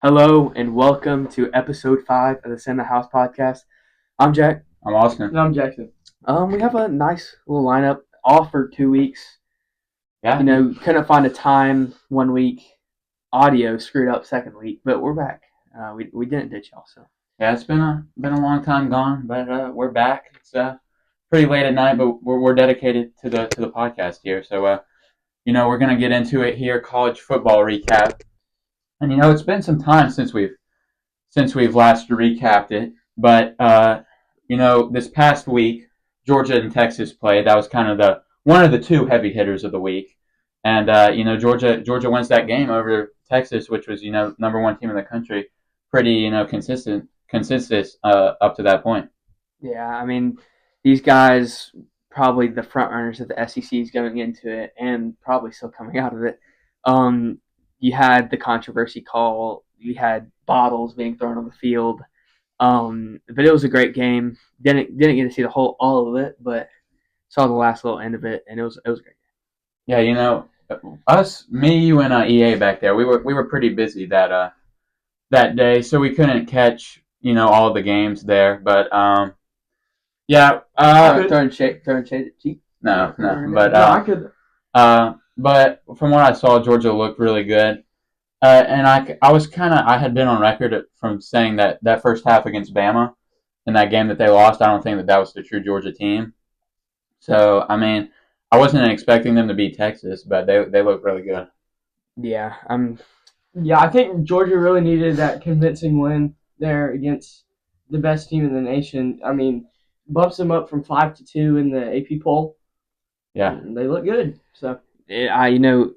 Hello and welcome to episode 5 of the Send the House podcast. I'm Jack. I'm Austin. And I'm Jackson. We have a nice little lineup, off for 2 weeks. Yeah. Couldn't find a time 1 week. Audio screwed up second week, but we're back. We didn't ditch y'all, so. Yeah, it's been a long time gone, but we're back. It's pretty late at night, but we're dedicated to the podcast here. So we're gonna get into it here. College football recap, and it's been some time since we've last recapped it. But this past week, Georgia and Texas played. That was kind of one of the two heavy hitters of the week, and Georgia wins that game over Texas, which was number one team in the country. Pretty consistent up to that point. Yeah, I mean, these guys probably the front runners of the SECs going into it, and probably still coming out of it. You had the controversy call. You had bottles being thrown on the field. But it was a great game. Didn't get to see all of it, but saw the last little end of it, and it was a great game. Yeah, me, you, and EA back there, we were pretty busy that day, so we couldn't catch all of the games there. But throwing shade at Chief. No, I could. But from what I saw, Georgia looked really good. And I had been on record from saying that first half against Bama in that game that they lost, I don't think that was the true Georgia team. So, I mean, I wasn't expecting them to beat Texas, but they looked really good. Yeah, I think Georgia really needed that convincing win there against the best team in the nation. I mean, bumps them up from 5-2 in the AP poll. Yeah, they look good. So. It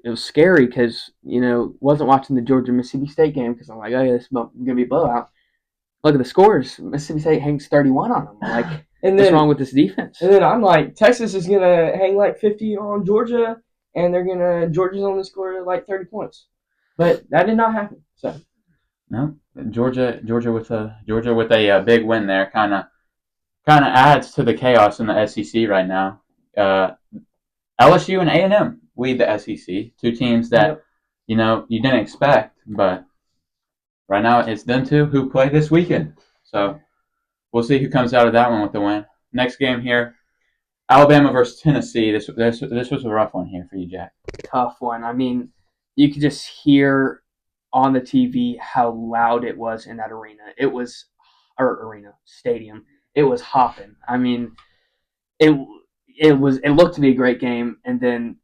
was scary because, wasn't watching the Georgia-Mississippi State game because I'm like, oh, yeah, this is going to be a blowout. Look at the scores. Mississippi State hangs 31 on them. Like, what's wrong with this defense? And then I'm like, Texas is going to hang like 50 on Georgia, and Georgia's only score like 30 points. But that did not happen. So. No, Georgia with a big win there kind of adds to the chaos in the SEC right now. LSU and A&M lead the SEC, two teams that you didn't expect, but right now it's them two who play this weekend. So we'll see who comes out of that one with the win. Next game here, Alabama versus Tennessee. This was a rough one here for you, Jack. Tough one. I mean, you could just hear on the TV how loud it was in that arena. Stadium. It was hopping. I mean, it looked to be a great game, and then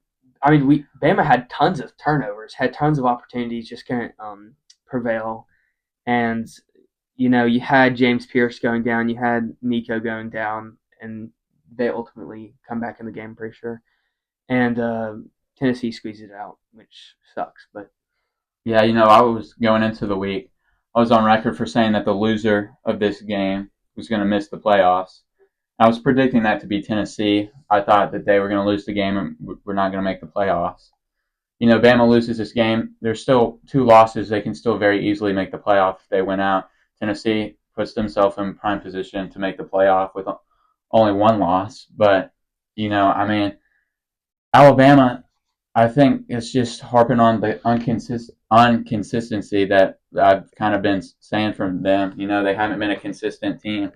Bama had tons of turnovers, had tons of opportunities, just couldn't prevail. And you had James Pierce going down, you had Nico going down, and they ultimately come back in the game, I'm pretty sure. And Tennessee squeezes it out, which sucks. But yeah, I was going into the week, I was on record for saying that the loser of this game was going to miss the playoffs. I was predicting that to be Tennessee. I thought that they were going to lose the game and we're not going to make the playoffs. Bama loses this game. There's still 2 losses. They can still very easily make the playoff if they win out. Tennessee puts themselves in prime position to make the playoff with only 1 loss. But, Alabama, I think it's just harping on the inconsistency that I've kind of been saying from them. They haven't been a consistent team.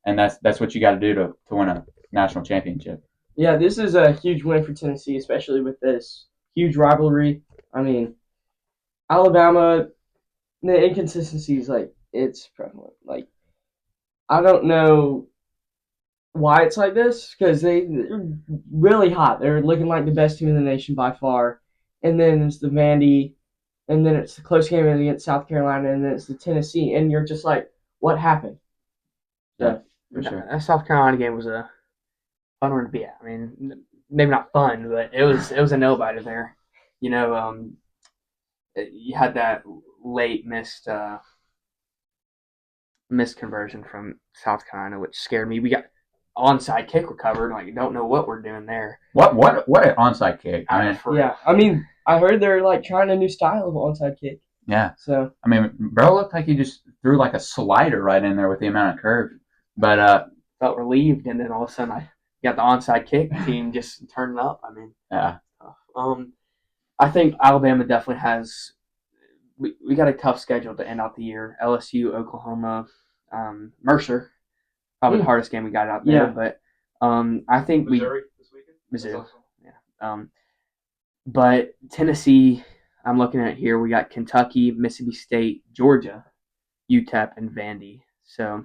And that's what you got to do to win a national championship. Yeah, this is a huge win for Tennessee, especially with this huge rivalry. I mean, Alabama, the inconsistencies, it's prevalent. I don't know why it's like this, because they're really hot. They're looking like the best team in the nation by far. And then it's the Vandy, and then it's the close game against South Carolina, and then it's the Tennessee. And you're just like, what happened? Yeah. For sure. That South Carolina game was a fun one to be at. I mean, maybe not fun, but it was a no-biter there. You had that late missed conversion from South Carolina, which scared me. We got onside kick recovered. Don't know what we're doing there. What an onside kick? I heard they're trying a new style of onside kick. Yeah. So bro looked like he just threw like a slider right in there with the amount of curve. But felt relieved, and then all of a sudden I got the onside kick team just turning up. Yeah. I think Alabama definitely has we got a tough schedule to end out the year. LSU, Oklahoma, Mercer, probably the hardest game we got out there. Yeah. But I think Missouri this weekend. Mizzou. That's awesome. Yeah. But Tennessee, I'm looking at here. We got Kentucky, Mississippi State, Georgia, UTEP, and Vandy. So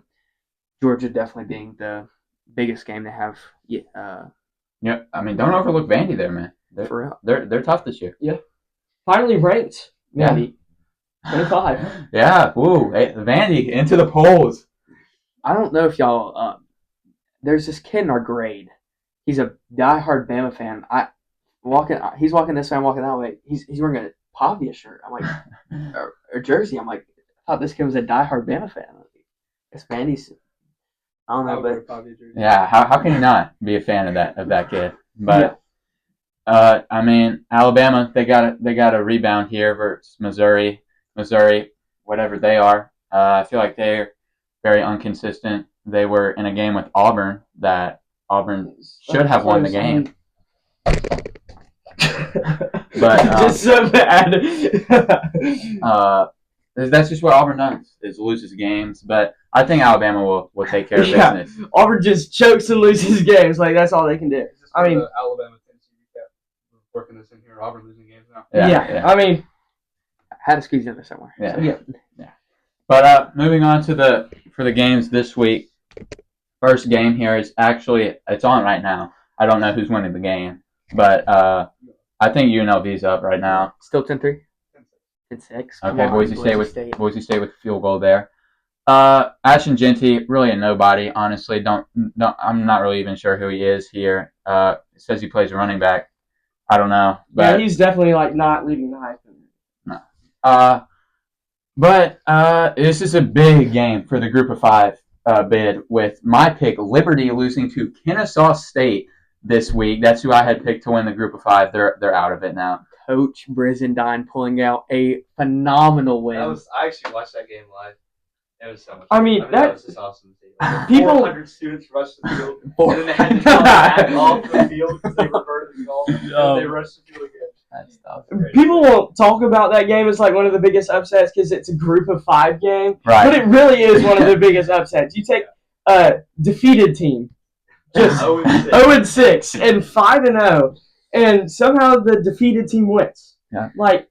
Georgia definitely being the biggest game to have. Yep. I mean, don't overlook Vandy there, man. For real. They're tough this year. Finally ranked. Vandy. 25. Yeah. Woo. Hey, Vandy into the polls. I don't know if y'all. There's this kid in our grade. He's a diehard Bama fan. He's walking this way. I'm walking that way. He's wearing a Pavia shirt. I'm like, or jersey. I'm like, I thought this kid was a diehard Bama fan. It's Vandy's. I don't know, but Yeah. How can you not be a fan of that kid? But I mean, Alabama, they got a rebound here versus Missouri, whatever they are. I feel like they're very inconsistent. They were in a game with Auburn that Auburn should have won the game. But just so bad. That's just what Auburn does, is loses games. But I think Alabama will take care of business. Auburn just chokes and loses games. Like, that's all they can do. I mean, Alabama, Tennessee recap. We're working this in here. Auburn losing games now. Yeah. I mean, I had to squeeze in there somewhere. Yeah. So. Yeah. But moving on to for the games this week. First game here is actually, it's on right now. I don't know who's winning the game, but I think UNLV's up right now. Still 10-3? 10-6. Okay, Boise State with a field goal there. Ashton Genty, really a nobody, honestly. I'm not really even sure who he is here. It says he plays running back. I don't know. But he's definitely like not leading the hype. No. But this is a big game for the Group of Five bid, with my pick, Liberty, losing to Kennesaw State this week. That's who I had picked to win the Group of Five. They're out of it now. Coach Brizendine pulling out a phenomenal win. I actually watched that game live. It was so much fun. I mean, that was just awesome to see. Like, people, 400 students rushed the field, and then they had to come back off the field because they reverted the goal, and they rushed the field again. That's tough. People won't talk about that game as like one of the biggest upsets because it's a Group of Five game, right? But it really is one of the biggest upsets. You take a defeated team, just 0-6 and 5-0, and somehow the defeated team wins. Yeah, like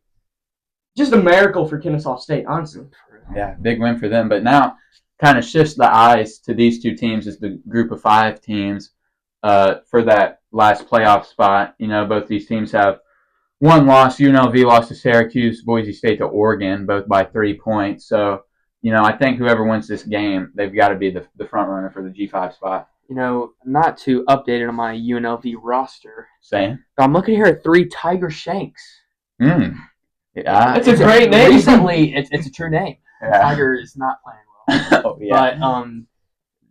just a miracle for Kennesaw State, honestly. Yeah, big win for them. But now, kind of shifts the eyes to these two teams as the Group of Five teams for that last playoff spot. You know, both these teams have one loss. UNLV lost to Syracuse, Boise State to Oregon, both by 3 points. So, you know, I think whoever wins this game, they've got to be the front runner for the G5 spot. You know, not to update it on my UNLV roster. Same. But I'm looking here at 3 Tiger Shanks. Yeah, it's a great name. Recently, it's a true name. Yeah. Tiger is not playing well. Oh, yeah. But,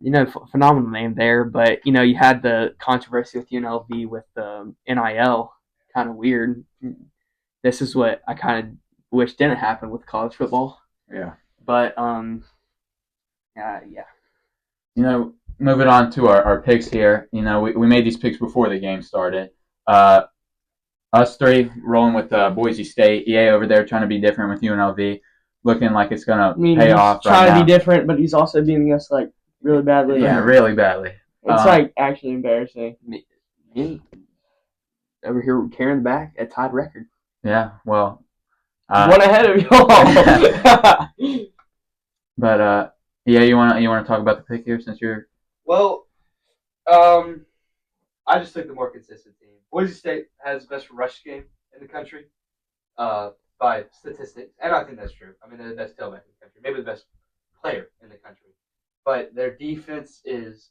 you know, phenomenal name there. But, you know, you had the controversy with UNLV with the NIL. Kind of weird. This is what I kind of wish didn't happen with college football. Yeah. But, yeah. You know, moving on to our picks here. You know, we made these picks before the game started. Us three rolling with Boise State. EA over there trying to be different with UNLV. Looking like it's going to pay off right now. He's trying to be different, but he's also beating us, like, really badly. Yeah, really badly. It's, like, actually embarrassing. Me over here carrying the back at tied record. Yeah, well. One ahead of y'all. But, yeah, you want to talk about the pick here since you're... Well, I just took the more consistent team. Boise State has the best rush game in the country by statistics, and I think that's true. I mean, they're the best tailback in the country, maybe the best player in the country. But their defense is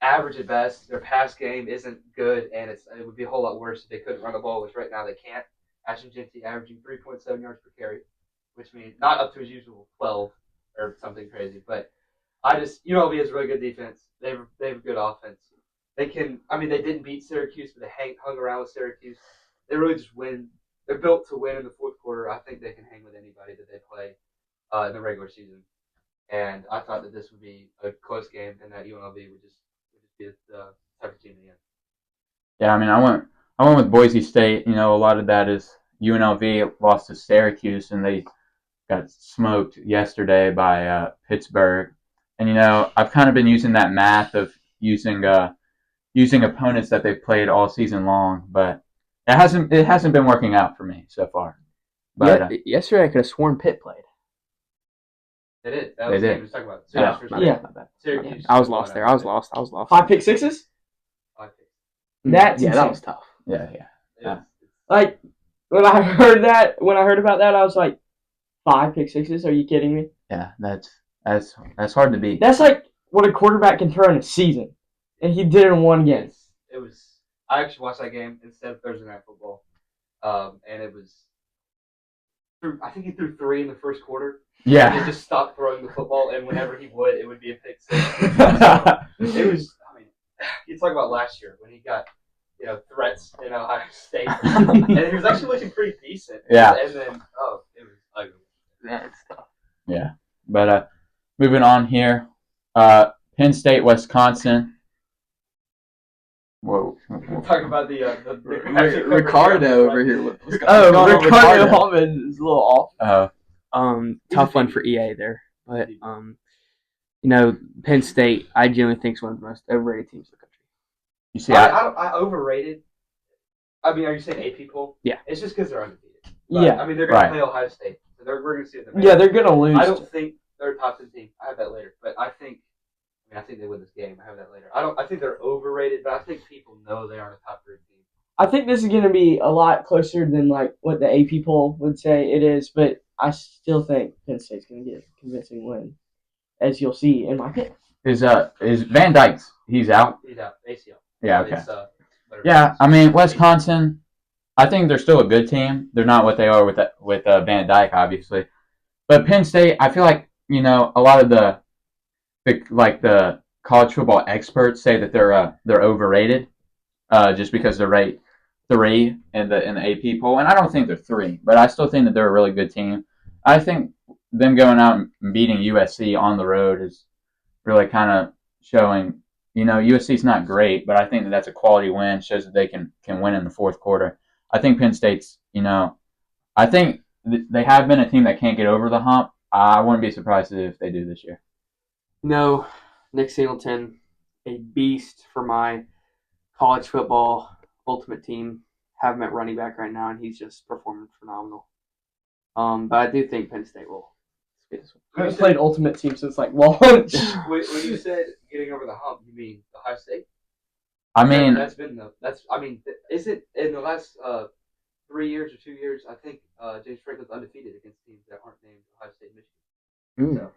average at best. Their pass game isn't good, and it would be a whole lot worse if they couldn't run the ball, which right now they can't. Ashton Genty averaging 3.7 yards per carry, which means not up to his usual 12 or something crazy. But UNLV has a really good defense. They have a good offense. They didn't beat Syracuse, but they hung around with Syracuse. They really just win. They're built to win in the fourth quarter. I think they can hang with anybody that they play in the regular season. And I thought that this would be a close game, and that UNLV would just be the tougher team in the end. Yeah, I mean, I went with Boise State. You know, a lot of that is UNLV lost to Syracuse, and they got smoked yesterday by Pittsburgh. And I've kind of been using that math of using opponents that they've played all season long, but it hasn't been working out for me so far. But yesterday I could have sworn Pitt played. They did. That was the game we was talking about. Syracuse. I was lost there. I was lost. 5 pick sixes? 5 picks. That's that insane. was tough. Yeah. Like when I heard about that, I was like, 5 pick sixes? Are you kidding me? Yeah, that's hard to beat. That's like what a quarterback can throw in a season, and he did it in one game. It was. I actually watched that game instead of Thursday Night Football, and it was. I think he threw 3 in the first quarter. Yeah. And he just stopped throwing the football, and whenever he would, it would be a pick six. It was. I mean, you talk about last year when he got. Threats in Ohio State, and he was actually looking pretty decent. Yeah. And then, it was ugly. That's tough. Yeah. But moving on here, Penn State, Wisconsin. Whoa. We're talking about the Ricardo over here. Ricardo Hallman is a little off. Tough one for EA there, but Penn State, I genuinely think is one of the most overrated teams in the country. You see, I overrated. I mean, are you saying 8 people? Yeah. It's just because they're undefeated. But, Yeah. I mean, they're going to play Ohio State. So we're going to see it. Yeah, they're going to lose. I don't think they're a top 10 team. I have that later. But I think they win this game. I have that later. I think they're overrated, but I think people know they aren't a top 3 team. I think this is going to be a lot closer than like what the AP poll would say it is, but I still think Penn State's going to get a convincing win, as you'll see in my pick. Is Van Dyke's? He's out. He's out. ACL. Yeah. Okay. Yeah, I mean Wisconsin. I think they're still a good team. They're not what they are with Van Dyke, obviously. But Penn State, I feel like a lot of the college football experts say that they're overrated, just because they're ranked 3 in the AP poll, and I don't think they're 3, but I still think that they're a really good team. I think them going out and beating USC on the road is really kind of showing. USC's not great, but I think that that's a quality win. Shows that they can win in the fourth quarter. I think Penn State's, I think they have been a team that can't get over the hump. I wouldn't be surprised if they do this year. No, Nick Singleton, a beast for my college football ultimate team. Have him at running back right now, and he's just performing phenomenal. But I do think Penn State will. I haven't played ultimate team since like launch. When you said getting over the hump, you mean Ohio State? I mean, is it in the last 3 years or 2 years? I think James Franklin's undefeated against teams that aren't named Ohio State, Michigan. So,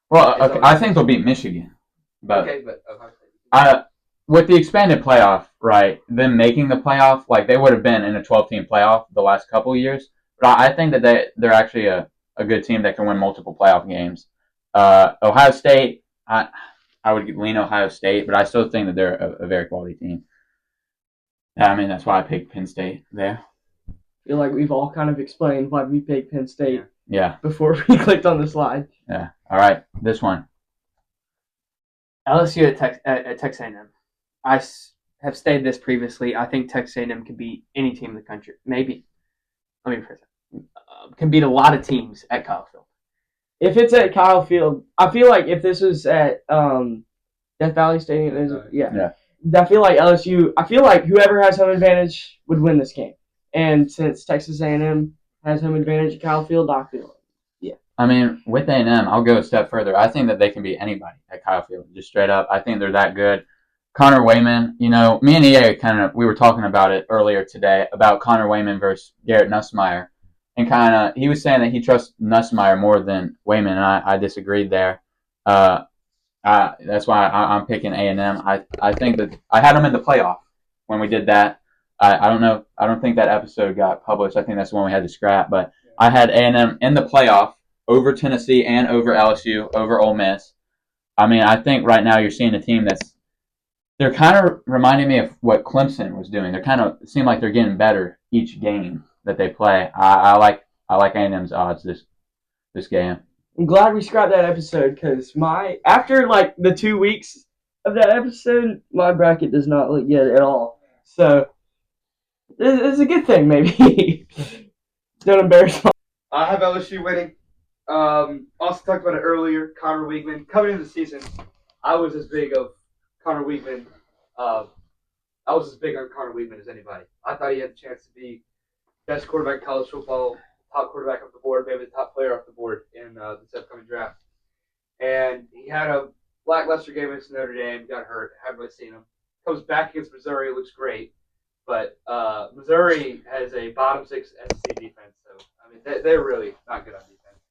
well, okay, I think they'll beat Michigan, but Ohio State. With the expanded playoff, right? Them making the playoff, like they would have been in a 12-team playoff the last couple of years. But I think that they're actually a good team that can win multiple playoff games. Ohio State, I would lean Ohio State, but I still think that they're a very quality team. I mean, that's why I picked Penn State there. I feel like we've all kind of explained why we picked Penn State before we clicked on the slide. Yeah. All right, this one. LSU at Texas A&M. I have stated this previously. I think Texas A&M can beat any team in the country. Maybe. Let me rephrase that. Can beat a lot of teams at Kyle Field. If it's at Kyle Field, I feel like if this was at Death Valley Stadium, I feel like LSU. I feel like whoever has home advantage would win this game. And since Texas A&M has home advantage at Kyle Field, I feel I mean, with A&M, I'll go a step further. I think that they can beat anybody at Kyle Field, just straight up. I think they're that good. Connor Wayman, me and EA we were talking about it earlier today about Connor Wayman versus Garrett Nussmeier. And he was saying that he trusts Nussmeier more than Wayman, and I disagreed there. That's why I'm picking A&M. I think that I had them in the playoff when we did that. I don't know. I don't think that episode got published. I think that's the one we had to scrap. But I had A&M in the playoff over Tennessee and over LSU, over Ole Miss. I mean, I think right now you're seeing a team they're kind of reminding me of what Clemson was doing. They're kind of seem like they're getting better each game that they play. I like A&M's odds this game. I'm glad we scrapped that episode because after like the 2 weeks of that episode, my bracket does not look good at all. So it's a good thing, maybe. Don't embarrass me. I have LSU winning. Also talked about it earlier. Connor Weigman coming into the season, I was as big of Connor Weigman. I was as big on Connor Weigman as anybody. I thought he had the chance to be best quarterback in college football, top quarterback off the board, maybe the top player off the board in this upcoming draft. And he had a lackluster game against Notre Dame, got hurt, haven't really seen him. Comes back against Missouri, looks great. But Missouri has a bottom 6 SEC defense, so I mean they're really not good on defense.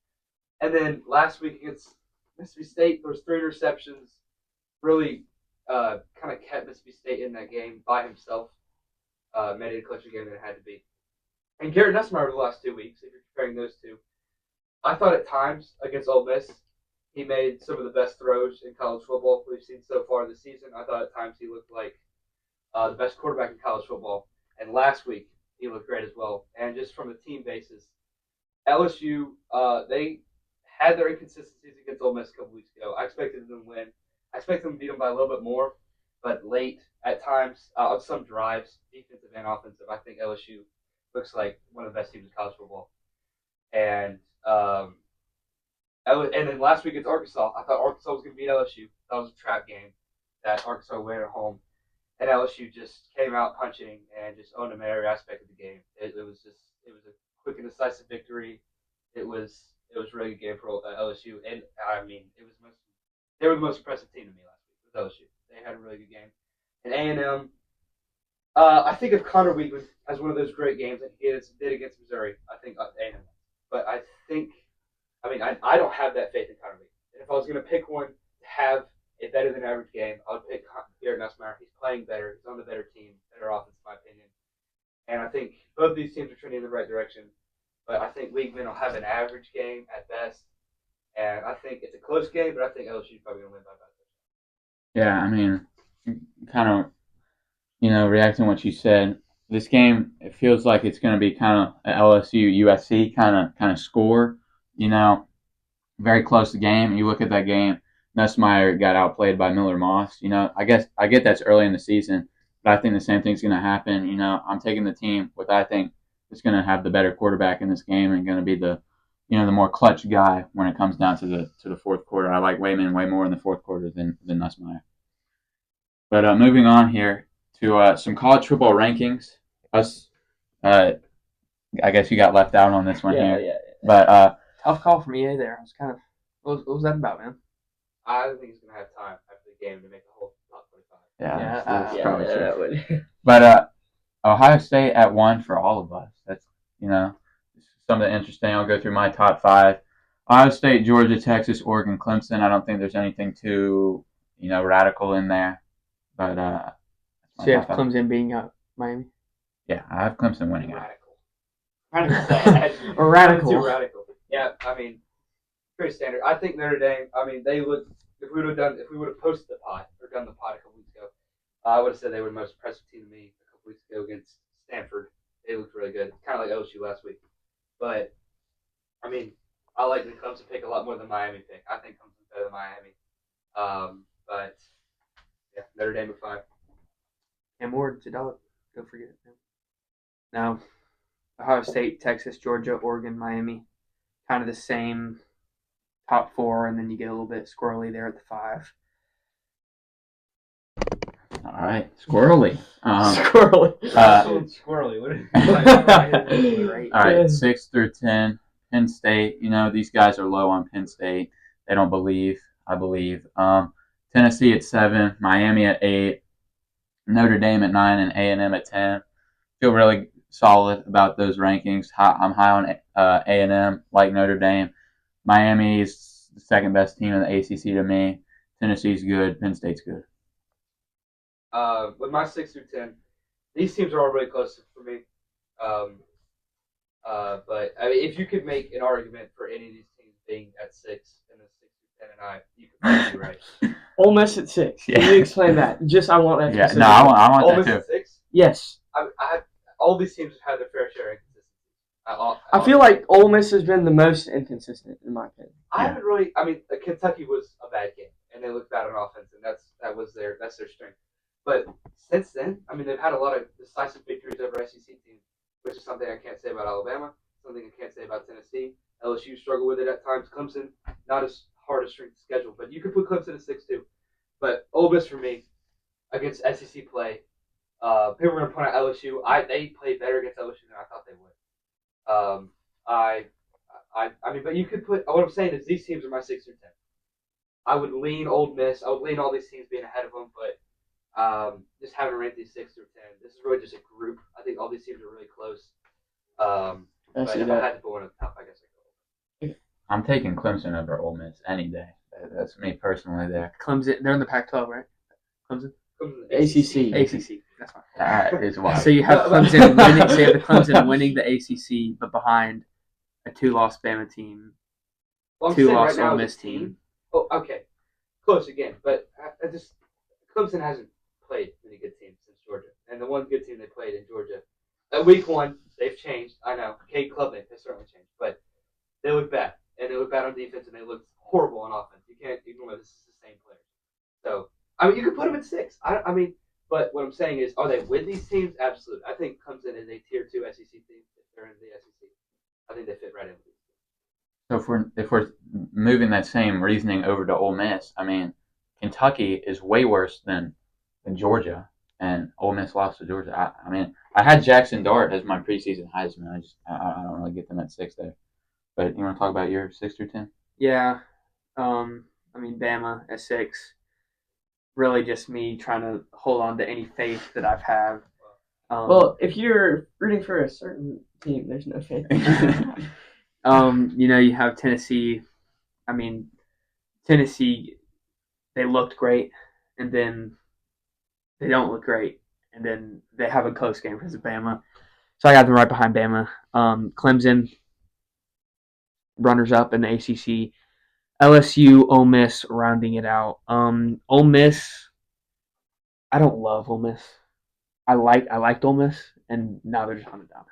And then last week against Mississippi State, there was 3 interceptions. Really kind of kept Mississippi State in that game by himself. Made it a closer game than it had to be. And Garrett Nussmeier over the last 2 weeks, if you're comparing those two, I thought at times against Ole Miss, he made some of the best throws in college football we've seen so far this season. I thought at times he looked like the best quarterback in college football. And last week, he looked great as well. And just from a team basis, LSU, they had their inconsistencies against Ole Miss a couple weeks ago. I expected them to win. I expected them to beat them by a little bit more. But late, at times, on some drives, defensive and offensive, I think LSU looks like one of the best teams in college football. And then last week against Arkansas, I thought Arkansas was going to beat LSU. That was a trap game that Arkansas went at home. And LSU just came out punching and just owned them in every aspect of the game. It was a quick and decisive victory. It was a really good game for LSU, and I mean they were the most impressive team to me last week with LSU. They had a really good game. And A&M, I think of Connor Weigman as one of those great games that he did against Missouri. I think A&M, but I don't have that faith in Connor Weigman. And if I was going to pick one to have a better than average game, I would pick Garrett Nussmeier. He's playing better. He's on the better team, better offense, in my opinion. And I think both these teams are trending in the right direction. But I think Weigman will have an average game at best. And I think it's a close game, but I think LSU is probably going to win by about that. Yeah, I mean, kind of, reacting to what you said. This game, it feels like it's going to be kind of an LSU USC kind of score. Very close game. You look at that game. Nussmeier got outplayed by Miller Moss. I get that's early in the season, but I think the same thing's going to happen. I'm taking the team with I think is going to have the better quarterback in this game and going to be the more clutch guy when it comes down to the fourth quarter. I like Weigman way more in the fourth quarter than Nussmeier. But moving on here to some college football rankings. I guess you got left out on this one here. Yeah. But tough call from EA there. I was kind of what was that about, man? I don't think he's going to have time after the game to make the whole top 25. that's probably true. That would. But Ohio State at 1 for all of us. That's something interesting. I'll go through my top 5. Ohio State, Georgia, Texas, Oregon, Clemson. I don't think there's anything too radical in there. But so you have Clemson beating out Miami. Yeah, I have Clemson winning it. Or radical. Too radical. Yeah, I mean, pretty standard. I think Notre Dame. I mean, they look. If we would have posted the pod or done the pod a couple weeks ago, I would have said they were the most impressive team to me a couple weeks ago against Stanford. They looked really good, kind of like LSU last week. But I mean, I like the Clemson pick a lot more than Miami pick. I think Clemson's better than Miami. But yeah, Notre Dame at 5. And more Jadot. Don't forget it. Now, Ohio State, Texas, Georgia, Oregon, Miami, kind of the same top 4, and then you get a little bit squirrely there at the 5. All right, squirrely. Squirrely. Squirrely. What Right. All right, 6 through 10. Penn State. These guys are low on Penn State. They don't believe. I believe. Tennessee at 7. Miami at 8. Notre Dame at 9 and A&M at 10. Feel really solid about those rankings. I'm high on A&M, like Notre Dame. Miami is the second best team in the ACC to me. Tennessee's good. Penn State's good. With my 6 through 10, these teams are all really close for me. But I mean, if you could make an argument for any of these teams being at 6 and the 6 through 10 and I, you could probably be right. Ole Miss at 6. Yeah. Can you explain that? I want that. Yeah, no, I want Ole that Miss too. at 6. Yes. All these teams have had their fair share of inconsistency. I feel like Ole Miss has been the most inconsistent, in my opinion. I haven't really. I mean, Kentucky was a bad game, and they looked bad on offense, and that's their strength. But since then, I mean, they've had a lot of decisive victories over SEC teams, which is something I can't say about Alabama, something I can't say about Tennessee, LSU struggled with it at times. Clemson, not as hard a strength schedule, but you could put Clemson at 6 too. But Ole Miss for me against SEC play. People are going to point out LSU. They played better against LSU than I thought they would. I mean, but you could put. What I'm saying is these teams are my 6 or 10. I would lean Ole Miss. I would lean all these teams being ahead of them, but just having to rank these 6 or 10. This is really just a group. I think all these teams are really close. But if I had to put one at the top, I guess I go. I'm taking Clemson over Ole Miss any day. That's me personally there. Clemson, they're in the Pac-12, right? Clemson? ACC. ACC. That's fine. That is wild. So you have Clemson winning. So you have the Clemson winning the ACC, but behind a 2-loss Bama team, Well, I'm 2-loss saying right now Ole as a Miss team. Oh, okay. Close again, but I just Clemson hasn't played many good teams since Georgia, and the one good team they played in Georgia, at week 1, they've changed. I know, Cade Klubnik has certainly changed, but they look bad, and they look bad on defense, and they look horrible on offense. You can't ignore that this is the same player. So I mean, you could put them at 6. I mean, but what I'm saying is, are they with these teams? Absolutely. I think Clemson is a tier 2 SEC team if they're in the SEC. I think they fit right in with these. So if we're moving that same reasoning over to Ole Miss, I mean, Kentucky is way worse than Georgia, and Ole Miss lost to Georgia. I mean, I had Jackson Dart as my preseason Heisman. I don't really get them at 6 there. But you want to talk about your 6 through 10? Yeah. I mean, Bama at 6. Really just me trying to hold on to any faith that I've had. Well, if you're rooting for a certain team, there's no faith. You have Tennessee. I mean, Tennessee, they looked great, and then they don't look great, and then they have a close game versus Bama. So I got them right behind Bama. Clemson, runners up in the ACC. LSU, Ole Miss, rounding it out. Ole Miss, I don't love Ole Miss. I liked Ole Miss, and now they're just on the downhill.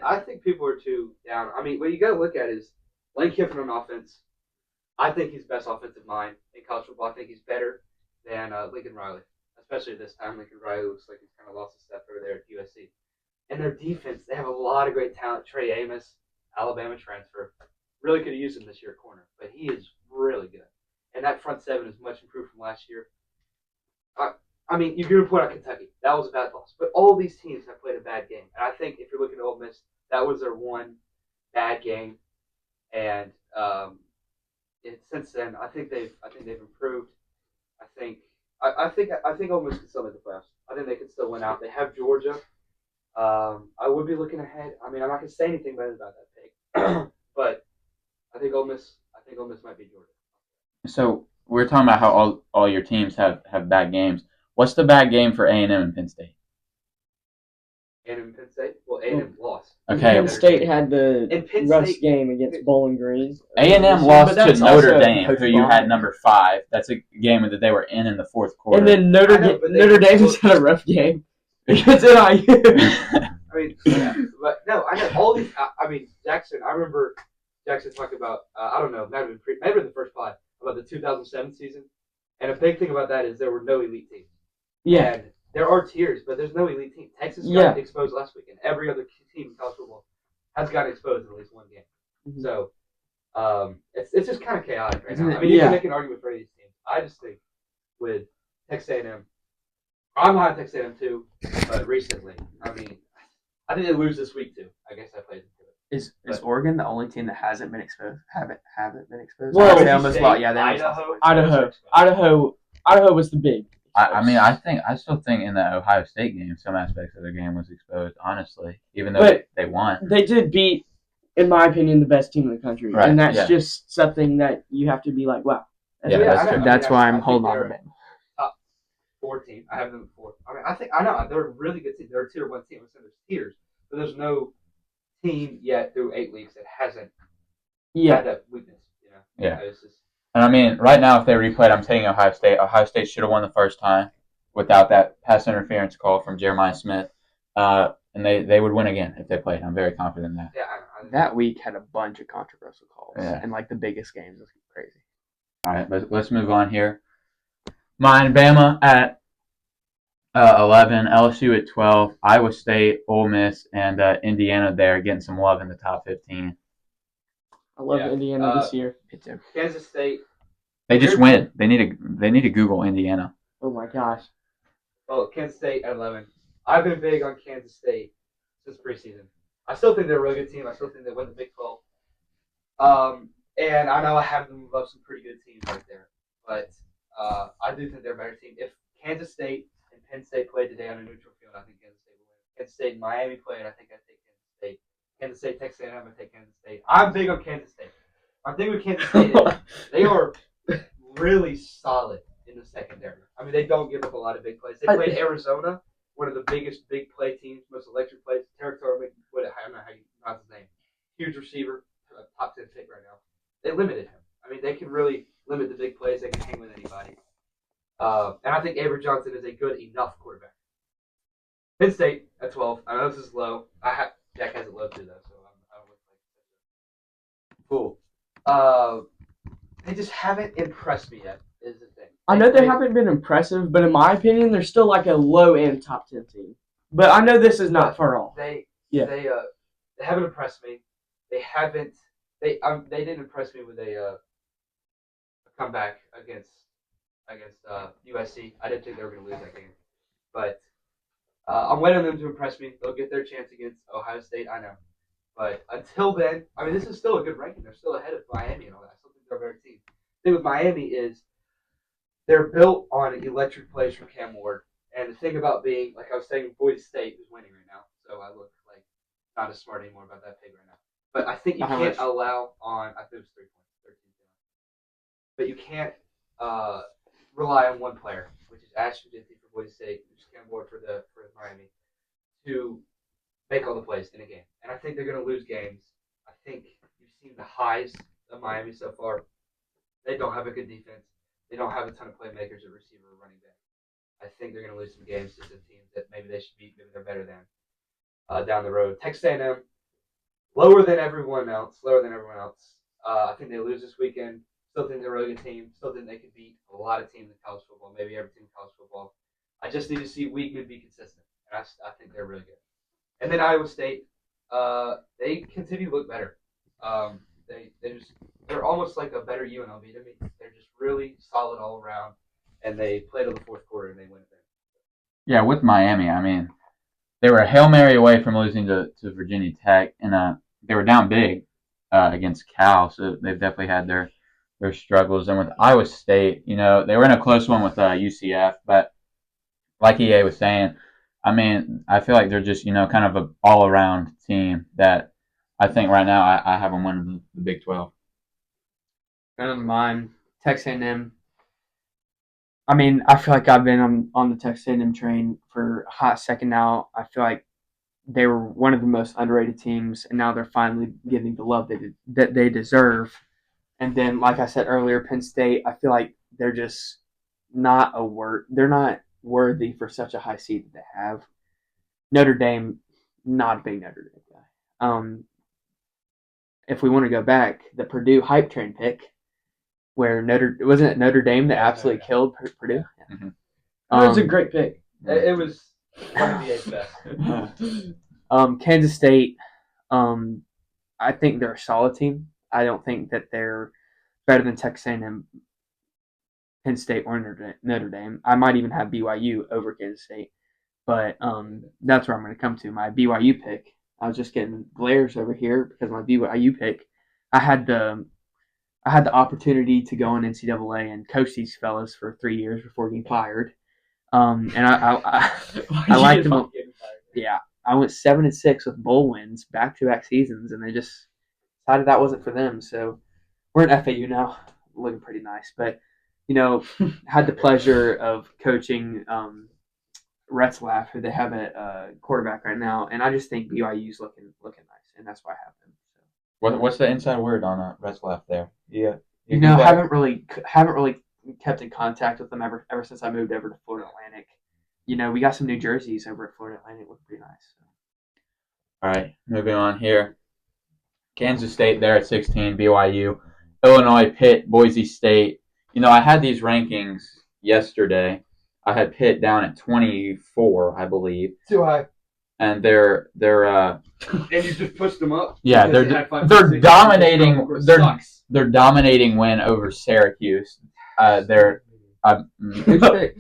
I think people are too down. I mean, what you got to look at is Lane Kiffin on offense. I think he's best offensive mind in college football. I think he's better than Lincoln Riley, especially this time. Lincoln Riley looks like he's kind of lost a step over there at USC. And their defense, they have a lot of great talent. Trey Amos, Alabama transfer, really could have used him this year at corner, but he is really good. And that front 7 is much improved from last year. I mean, you're going to point out Kentucky. That was a bad loss. But all these teams have played a bad game. And I think if you're looking at Ole Miss, that was their one bad game. And since then, I think they've improved. I think Ole Miss can still make the playoffs. I think they can still win out. They have Georgia. I would be looking ahead. I mean, I'm not going to say anything bad about that pick, but I think Ole Miss might be Georgia. So we're talking about how all your teams have bad games. What's the bad game for A&M and Penn State? A&M and Penn State? Well, A&M lost. Okay. Penn State had the rough game against Bowling Green. A&M lost to Notre Dame, who you had number 5. That's a game that they were in the fourth quarter. And then Notre Dame just had a rough game against NIU. I mean, yeah, but no, I know all these. I mean, Jackson. I remember Jackson talking about. I don't know, maybe the first pod about the 2007 season. And a big thing about that is there were no elite teams. Yeah. And there are tiers, but there's no elite team. Texas got exposed last week, and every other team in college football has gotten exposed in at least one game. Mm-hmm. So it's just kind of chaotic right now. I mean, you can make an argument for any of these teams. I just think with Texas A&M, I'm behind Texas A&M too, but recently, I mean, I think they lose this week too. I guess I played into it. Is Oregon the only team that hasn't been exposed? Haven't been exposed? Well, they almost lost. Yeah, they Idaho was the big. I mean, I still think in the Ohio State game, some aspects of their game was exposed. Honestly, even though they won, they did beat, in my opinion, the best team in the country, right, and that's just something that you have to be like, wow. That's why I'm holding on to them. Top 4 team. I have them at 4. I mean, I know they're a really good team. They're a tier 1 team. I'm saying there's tiers, but there's no team yet through 8 weeks that hasn't had that weakness. You know? Yeah. And I mean, right now, if they replayed, I'm taking Ohio State. Ohio State should have won the first time without that pass interference call from Jeremiah Smith. And they would win again if they played. I'm very confident in that. Yeah, that week had a bunch of controversial calls. Yeah. And like the biggest games was crazy. All right, let's move on here. Mine, Bama at 11, LSU at 12, Iowa State, Ole Miss, and Indiana there getting some love in the top 15. I love Indiana this year. Me too. Kansas State. They just win. They need to Google Indiana. Oh my gosh. Oh, Kansas State at 11. I've been big on Kansas State since preseason. I still think they're a really good team. I still think they win the Big 12. And I know I have them above some pretty good teams right there. But I do think they're a better team. If Kansas State and Penn State played today on a neutral field, I think Kansas State will win. Kansas State and Miami played, I think I'd take Kansas State. Kansas State, Texas A&M, I'm going to take Kansas State. I'm big on Kansas State. My thing with Kansas State is they are really solid in the secondary. I mean, they don't give up a lot of big plays. They played Arizona, one of the biggest big play teams, most electric plays. Territory, I don't know how you pronounce his name. Huge receiver, top 10 pick right now. They limited him. I mean, they can really limit the big plays. They can hang with anybody. And I think Avery Johnson is a good enough quarterback. Penn State at 12. I know this is low. Jack has it low too, though, so I don't look like fool. They just haven't impressed me yet, is the thing. I know they haven't been impressive, but in my opinion, they're still like a low-end top 10 team. But I know this is not far off. They haven't impressed me. They didn't impress me with a comeback against USC. I didn't think they were going to lose that game, but I'm waiting on them to impress me. They'll get their chance against Ohio State, I know. But until then, I mean, this is still a good ranking. They're still ahead of Miami and all that. I still think they're a better team. The thing with Miami is they're built on electric plays from Cam Ward. And the thing about being, like I was saying, Boise State is winning right now. So I look like not as smart anymore about that pick right now. But I think you can't allow on, I think it was 3 points, 13 points. But you can't rely on one player, which is Ashton Jeanty for Boise State, which is Cam Ward for Miami, to make all the plays in a game. And I think they're going to lose games. I think you've seen the highs of Miami so far. They don't have a good defense. They don't have a ton of playmakers at receiver or running back. I think they're going to lose some games to some teams that maybe they should beat, maybe they're better than down the road. Texas A&M, lower than everyone else. I think they lose this weekend. Still think they're a really good team. Still think they could beat a lot of teams in college football, maybe every team in college football. I just need to see Weekman be consistent, and I think they're really good. And then Iowa State, they continue to look better. They're almost like a better UNLV to me. They're just really solid all around, and they play till the fourth quarter and they win it there. Yeah, with Miami, I mean, they were a Hail Mary away from losing to Virginia Tech, and they were down big against Cal, so they've definitely had their struggles. And with Iowa State, they were in a close one with UCF, but like EA was saying, I mean, I feel like they're just, kind of an all-around team that I think right now I have them winning the Big 12. None of mine. Texas A&M. I mean, I feel like I've been on the Texas A&M train for a hot second now. I feel like they were one of the most underrated teams, and now they're finally getting the love that they deserve. And then, like I said earlier, Penn State, I feel like they're just not they're not worthy for such a high seed that they have. Notre Dame, not a big Notre Dame guy. If we want to go back, the Purdue hype train pick, where wasn't it Notre Dame that absolutely killed Purdue? Yeah. Mm-hmm. That was a great pick. It was one of the best. Kansas State, I think they're a solid team. I don't think that they're better than Texas A&M, Penn State, or Notre Dame. I might even have BYU over Kansas State, but that's where I'm going to come to. My BYU pick, I was just getting glares over here because my BYU pick, I had the opportunity to go on NCAA and coach these fellas for 3 years before getting fired. And I liked them. Yeah, I went 7-6 with bowl wins, back-to-back seasons, and they just decided that wasn't for them. So we're in FAU now, looking pretty nice. But had the pleasure of coaching Retzlaff, who they have a quarterback right now, and I just think BYU's looking nice, and that's why I have them. So. What's the inside word on Retzlaff there? Yeah, haven't really kept in contact with them ever since I moved over to Florida Atlantic. We got some new jerseys over at Florida Atlantic, look pretty nice. So. All right, moving on here. Kansas State there at 16, BYU, Illinois, Pitt, Boise State. I had these rankings yesterday, I had Pitt down at 24, I believe, Too high. and they're And you just pushed them up. yeah because they had they're 5-6. dominating Sucks. they're dominating win over Syracuse. They're Who'd you pick?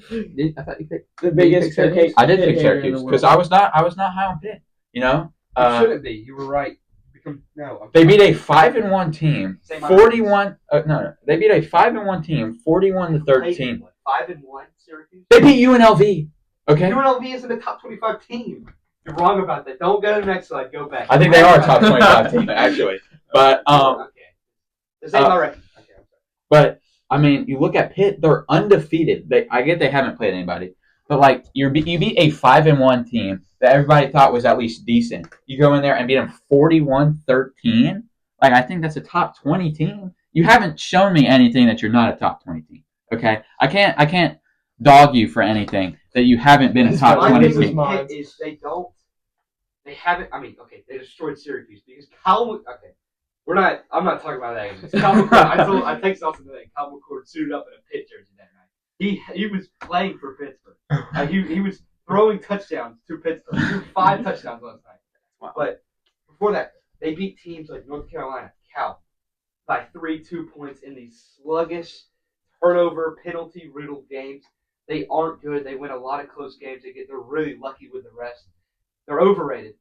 I thought you picked The biggest Syracuse? Pitt I did pick hater in Syracuse the because world. I was not high on Pitt. You know, You shouldn't be. You were right. they beat a 5-1 team, Same 41. No, they beat a 5-1 team, 41-13. 5-1 Syracuse. They beat UNLV. Okay, UNLV isn't a top 25 team. You're wrong about that. Don't go to the next slide. Go back. I think they are a top 25 team actually, but Okay. This ain't my record. Okay. I'm sorry. But I mean, you look at Pitt; they're undefeated. I get they haven't played anybody, but like you beat a 5-1 team that everybody thought was at least decent. You go in there and beat them 41-13. Like I think that's a top 20 team. You haven't shown me anything that you're not a top 20 team. Okay, I can't dog you for anything that you haven't been a top My 20 thing with team. Pitt is they haven't. I mean, okay, they destroyed Syracuse because Okay, I'm not talking about that. It's Cal McCord. I texted Austin today. Cal McCord suited up in a Pitt jersey that night. He was playing for Pittsburgh. He was throwing touchdowns to Pittsburgh. He threw 5 touchdowns last night. Wow. But before that, they beat teams like North Carolina, Cal, by 2 points in these sluggish, turnover, penalty-riddled games. They aren't good. They win a lot of close games. They're really lucky with the rest. They're overrated,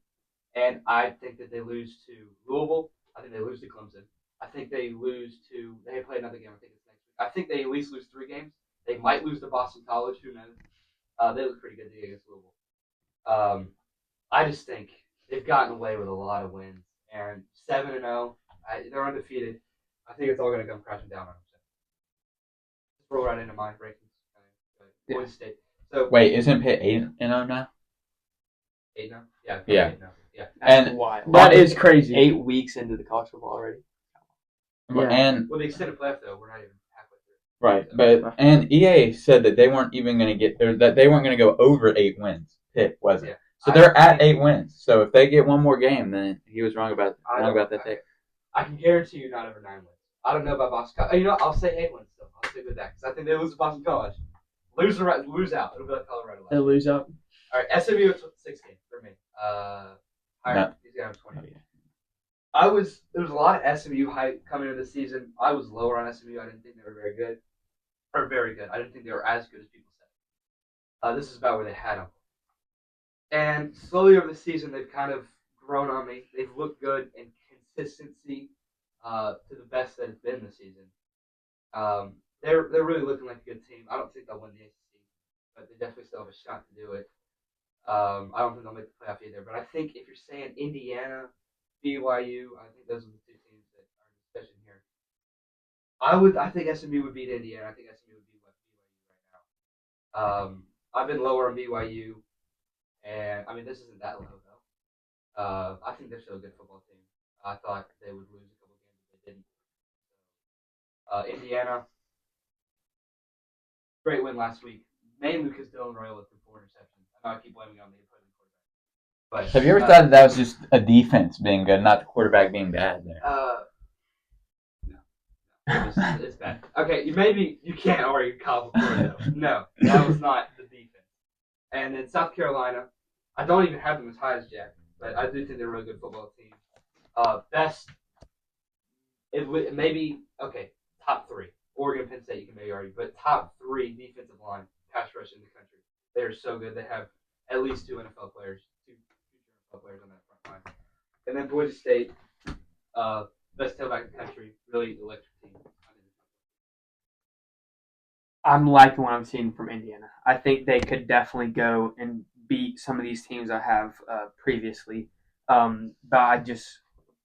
and I think that they lose to Louisville. I think they lose to Clemson. I think they lose to. They play another game. I think it's next week. I think they at least lose 3 games. They might lose to Boston College. Who knows? They look pretty good against Louisville. I just think they've gotten away with a lot of wins, and 7-0. They're undefeated. I think it's all going to come crashing down on them. Just roll right into my rankings. Boise State. So Wait, isn't Pitt 8-0 now? 8-0. Yeah. Yeah. 8-0. Yeah. That's And wild. That is crazy. 8 weeks into the college football already. Yeah. And Well, the extended playoff though, we're not even halfway through. right, but and EA said that they weren't even going to get there, that they weren't going to go over 8 wins. Pitt wasn't. Yeah. So they're at 8 wins. So if they get one more game, then he was wrong about that take. I can guarantee you not over 9 wins. I don't know about Boston College. You know, I'll say 8 wins still. I'll stick with that because I think they lose to Boston College. Lose out. It'll be like Colorado. They lose out. All right, SMU at 16 for me. No. He's got 20. Oh, yeah. There was a lot of SMU hype coming into the season. I was lower on SMU. I didn't think they were very good. I didn't think they were as good as people said. This is about where they had them. And slowly over the season, they've kind of grown on me. They've looked good in consistency to the best that it's been this season. They're really looking like a good team. I don't think they'll win the ACC, but they definitely still have a shot to do it. I don't think they'll make the playoff either. But I think if you're saying Indiana, BYU, I think those are the 2 teams that are in discussion here. I think SMU would beat Indiana. I think SMU would beat BYU right now. I've been lower on BYU, and I mean this isn't that low though. I think they're still a good football team. I thought they would lose a couple games, but they didn't. Indiana, great win last week, mainly because Dylan Royal with the 4 interceptions. I know I keep blaming on the opposing quarterback. But Have you ever thought that was just a defense being good, not the quarterback being bad there? No. It's bad. Okay, maybe you can't argue Kyle McCord though. No, that was not the defense. And then South Carolina, I don't even have them as high as Jack, but I do think they're a really good football team. Maybe top 3. Oregon, Penn State, you can maybe argue, but top 3 defensive line pass rush in the country. They are so good. They have at least 2 NFL players, 2 future NFL players on that front line. And then Boise State, best tailback in the country, really electric team. I'm liking what I'm seeing from Indiana. I think they could definitely go and beat some of these teams I have previously. But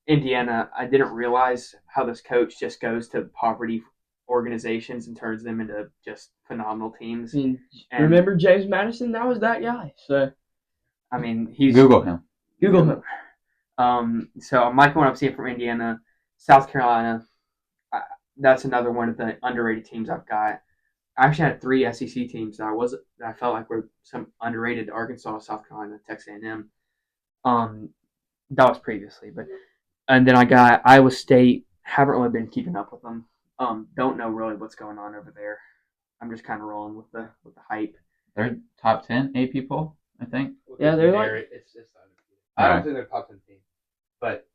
Indiana, I didn't realize how this coach just goes to poverty organizations and turns them into just phenomenal teams. I mean, And, remember James Madison? That was that guy. So I mean, he's Google him. Google him. So I'm liking what I'm seeing from Indiana. South Carolina, that's another one of the underrated teams I've got. I actually had 3 SEC teams that I felt like were some underrated: Arkansas, South Carolina, Texas A&M. That was previously, and then I got Iowa State. Haven't really been keeping up with them. Don't know really what's going on over there. I'm just kind of rolling with the hype. They're top 10 AP poll, I think. Yeah, they're like. It's I don't think they're top 10 team, but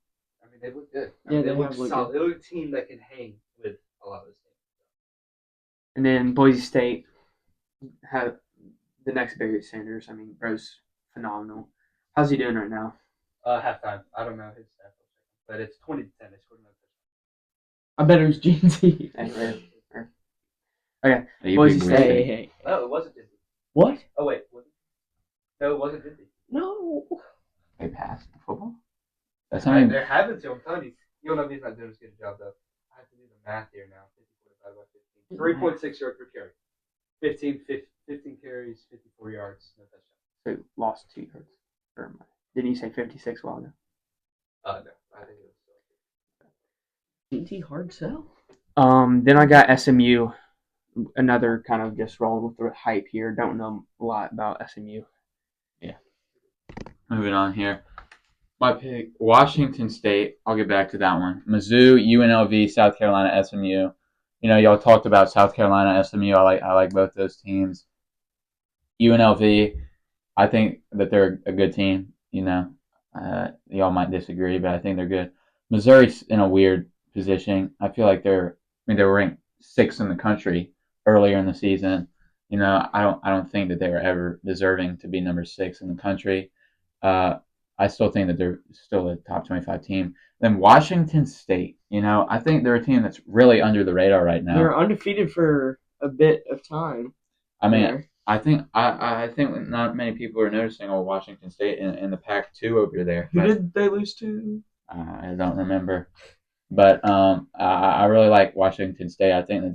I mean they look good. Yeah, They they look have looked solid. They look a team that can hang with a lot of those teams. And then Boise State had the next Barry Sanders. I mean, bro's phenomenal. How's he doing right now? Halftime. I don't know his stats, but it's 20-10. They scored another touchdown. I bet it was GNC. Okay, AP Boise Boise State. Hey. No, it wasn't Disney. What? Oh wait, was it? No, it wasn't Disney. No. They passed the football? That's not even. They're having to. I'm telling you. You don't know if he's not doing as good a job though. I have to do the math here now. 50 divided by 15. 3.6 yards per carry. 15 carries, 54 yards, no touchdown. So lost 2 yards. Didn't you say 56 while ago? No, I think it was. GNC hard sell. Then I got SMU. Another kind of just rolling with the hype here. Don't know a lot about SMU. Moving on here. My pick, Washington State. I'll get back to that one. Mizzou, UNLV, South Carolina, SMU. You know, y'all talked about South Carolina, SMU. I like both those teams. UNLV, I think that they're a good team. You know, y'all might disagree, but I think they're good. Missouri's in a weird position. I feel like they were ranked 6th in the country earlier in the season. You know, I don't think that they were ever deserving to be number 6 in the country. I still think that they're still a top 25 team. Then Washington State, you know, I think they're a team that's really under the radar right now. They're undefeated for a bit of time. I mean, I think not many people are noticing Washington State in the Pac-2 over there. Who did they lose to? I don't remember, but I really like Washington State. I think that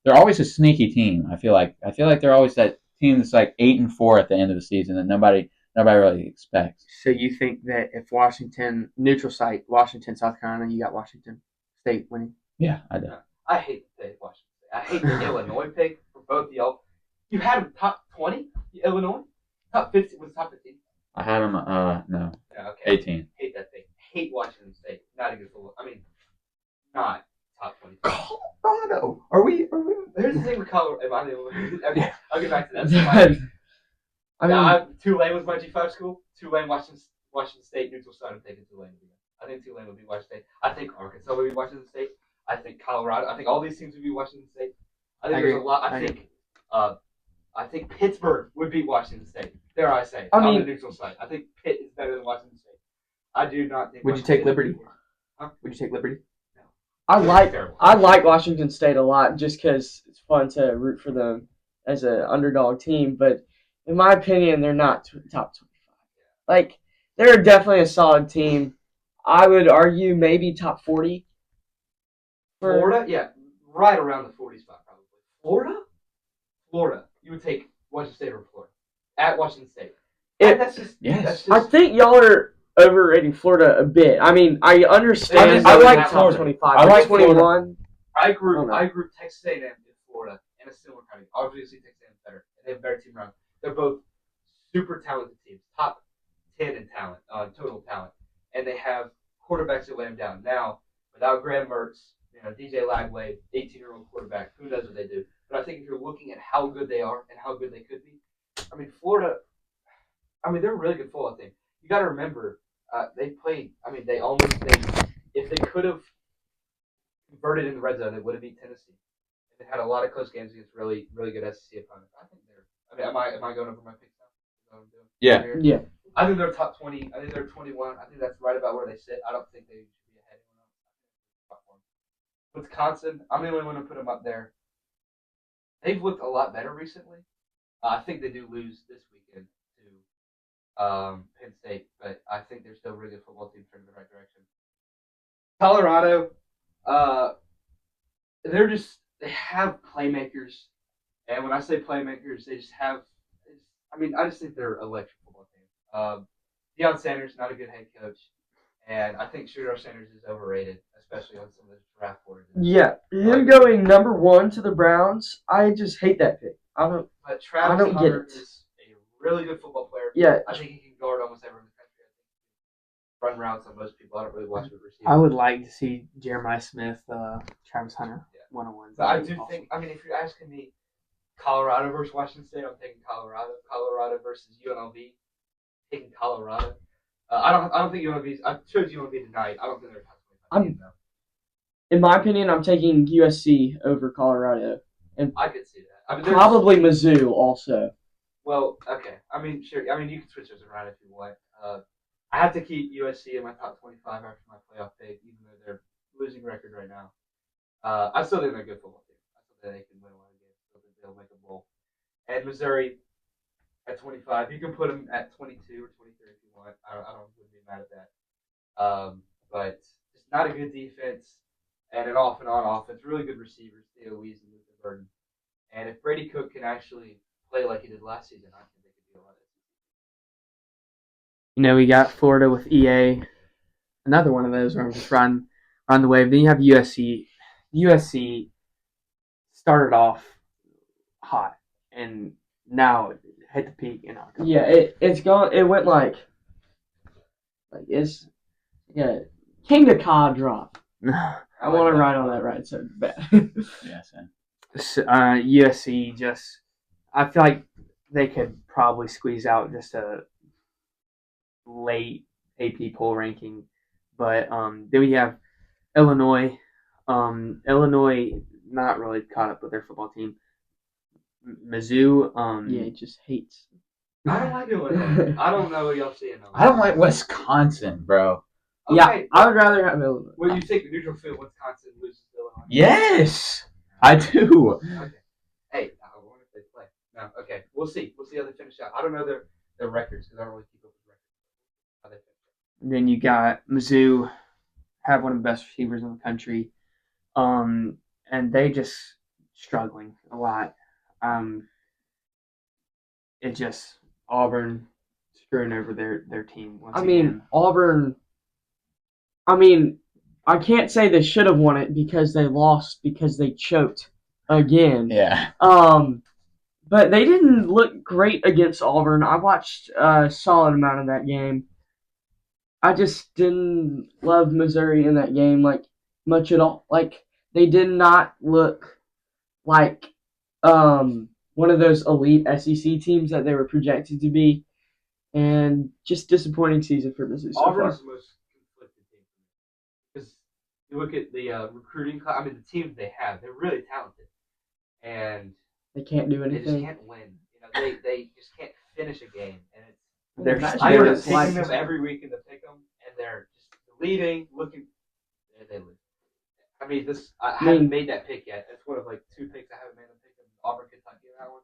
they're always a sneaky team. I feel like they're always that team that's like 8-4 at the end of the season that nobody really expects. So you think that if Washington, neutral site, Washington, South Carolina, you got Washington State winning? Yeah, I do. I hate the pick, Washington State. I hate the Illinois pick for both of y'all. You had them top 20, Illinois? Top 15? Was it top 15? I had them, no, Yeah, okay. 18. Hate that pick. Hate Washington State. Not a good football. I mean, not top 20. Colorado. Are we? Here's the thing with Colorado. Am I the only one? Okay, I'll get back to that. I mean, Tulane was my G5 school. Tulane, Washington State, neutral side. I'm taking Tulane to be. I think Tulane would be Washington State. I think Arkansas would be Washington State. I think Colorado. I think all these teams would be Washington State. I think there's a lot. I think Pittsburgh would beat Washington State. Dare I say? On the neutral side. I think Pitt is better than Washington State. I do not think. Would you take Liberty? Huh? Would you take Liberty? No. I like Washington State a lot just because it's fun to root for them as an underdog team. But in my opinion, they're not top 25. Like, they're definitely a solid team. I would argue maybe top 40. Florida, yeah, right around the 40 spot probably. Florida. You would take Washington State over Florida at Washington State. That's just. I think y'all are overrating Florida a bit. I mean, I understand. I like top 25. I like 21. I grew Texas A&M in Florida in a similar kind of. Obviously, Texas A&M is better. And they have a better team around. They're both super talented teams, top 10 in talent, total talent, and they have quarterbacks that weigh them down. Now, without Graham Mertz, DJ Lagway, 18-year-old quarterback, who knows what they do? But I think if you're looking at how good they are and how good they could be, I mean, Florida, they're a really good football team. You got to remember, they played. I mean, if they could have converted in the red zone, they would have beat Tennessee. And they had a lot of close games against really, really good SEC opponents. I think they're. I mean, am I going over my picks now? Is that what I'm doing? Yeah. I think they're top 20. I think they're 21. I think that's right about where they sit. I don't think they should be ahead of anyone else. Wisconsin, I'm the only one to put them up there. They've looked a lot better recently. I think they do lose this weekend to Penn State, but I think they're still a really good football team turning in the right direction. Colorado, they have playmakers, and when I say playmakers, they just have. I just think they're an electric football team. Deion Sanders, not a good head coach, and I think Shedeur Sanders is overrated, especially on some of the draft boards. Yeah, him going number 1 to the Browns, I just hate that pick. But Travis Hunter is a really good football player. Yeah, I think he can guard almost everyone in the country. I think run routes on most people. I don't really watch the receivers. I would like to see Jeremiah Smith, Travis Hunter, 1-on-1. But I do think. I mean, if you're asking me, Colorado versus Washington State. I'm taking Colorado. Colorado versus UNLV. Taking Colorado. I don't think UNLV. I chose UNLV tonight. I don't think they're top 25 team though. In my opinion, I'm taking USC over Colorado, and I could see that. I mean, probably Mizzou also. Well, okay. I mean, sure. I mean, you can switch those around if you want. I have to keep USC in my top 25 after my playoff pick, even though they're losing record right now. I still think they're a good football team. I still think they can win a lot of games. I still think they'll make a bowl. And Missouri at 25, you can put them at 22 or 23 if you want. I wouldn't be mad at that. But it's not a good defense and an off and on offense. Really good receivers, Theo Wease and Luther Burden. And if Brady Cook can actually play like he did last season, I think they could do a lot of it. We got Florida with EA. Another one of those where I'm just riding the wave. Then you have USC. USC started off hot, and now it hit the peak. Yeah, it's gone. It went like it's King of Cod drop. I want to ride on that ride so bad. Yeah, same. USC just, I feel like they could probably squeeze out just a late AP poll ranking, but then we have Illinois. Illinois not really caught up with their football team. Mizzou. He just hates. I don't like Illinois. I don't know what y'all see in Illinois. I don't like Wisconsin, bro. Okay, Yeah, I would rather have Illinois. Will you take the neutral field Wisconsin loses to Illinois? Yes, I do. Okay. Hey, I wonder if they play. No, okay. We'll see. We'll see how they finish out. I don't know their records because I don't really keep up with records. How they finish out. Then you got Mizzou, have one of the best receivers in the country, and they just struggling a lot. It just Auburn screwing over their team once again. Auburn. I can't say they should have won it because they lost because they choked again. Yeah. But they didn't look great against Auburn. I watched a solid amount of that game. I just didn't love Missouri in that game much at all. They did not look like one of those elite SEC teams that they were projected to be, and just disappointing season for Mizzou so Auburn far. is the most conflicted team because you look at the recruiting class. The teams they have, they're really talented, and they can't do they anything. just can't win. They just can't finish a game, and it's. I They're would picking them every week in the pick'em, and they're just leading, looking. They lose. I haven't made that pick yet. It's one of 2 picks I haven't made them pick. Auburn, Kentucky, that one.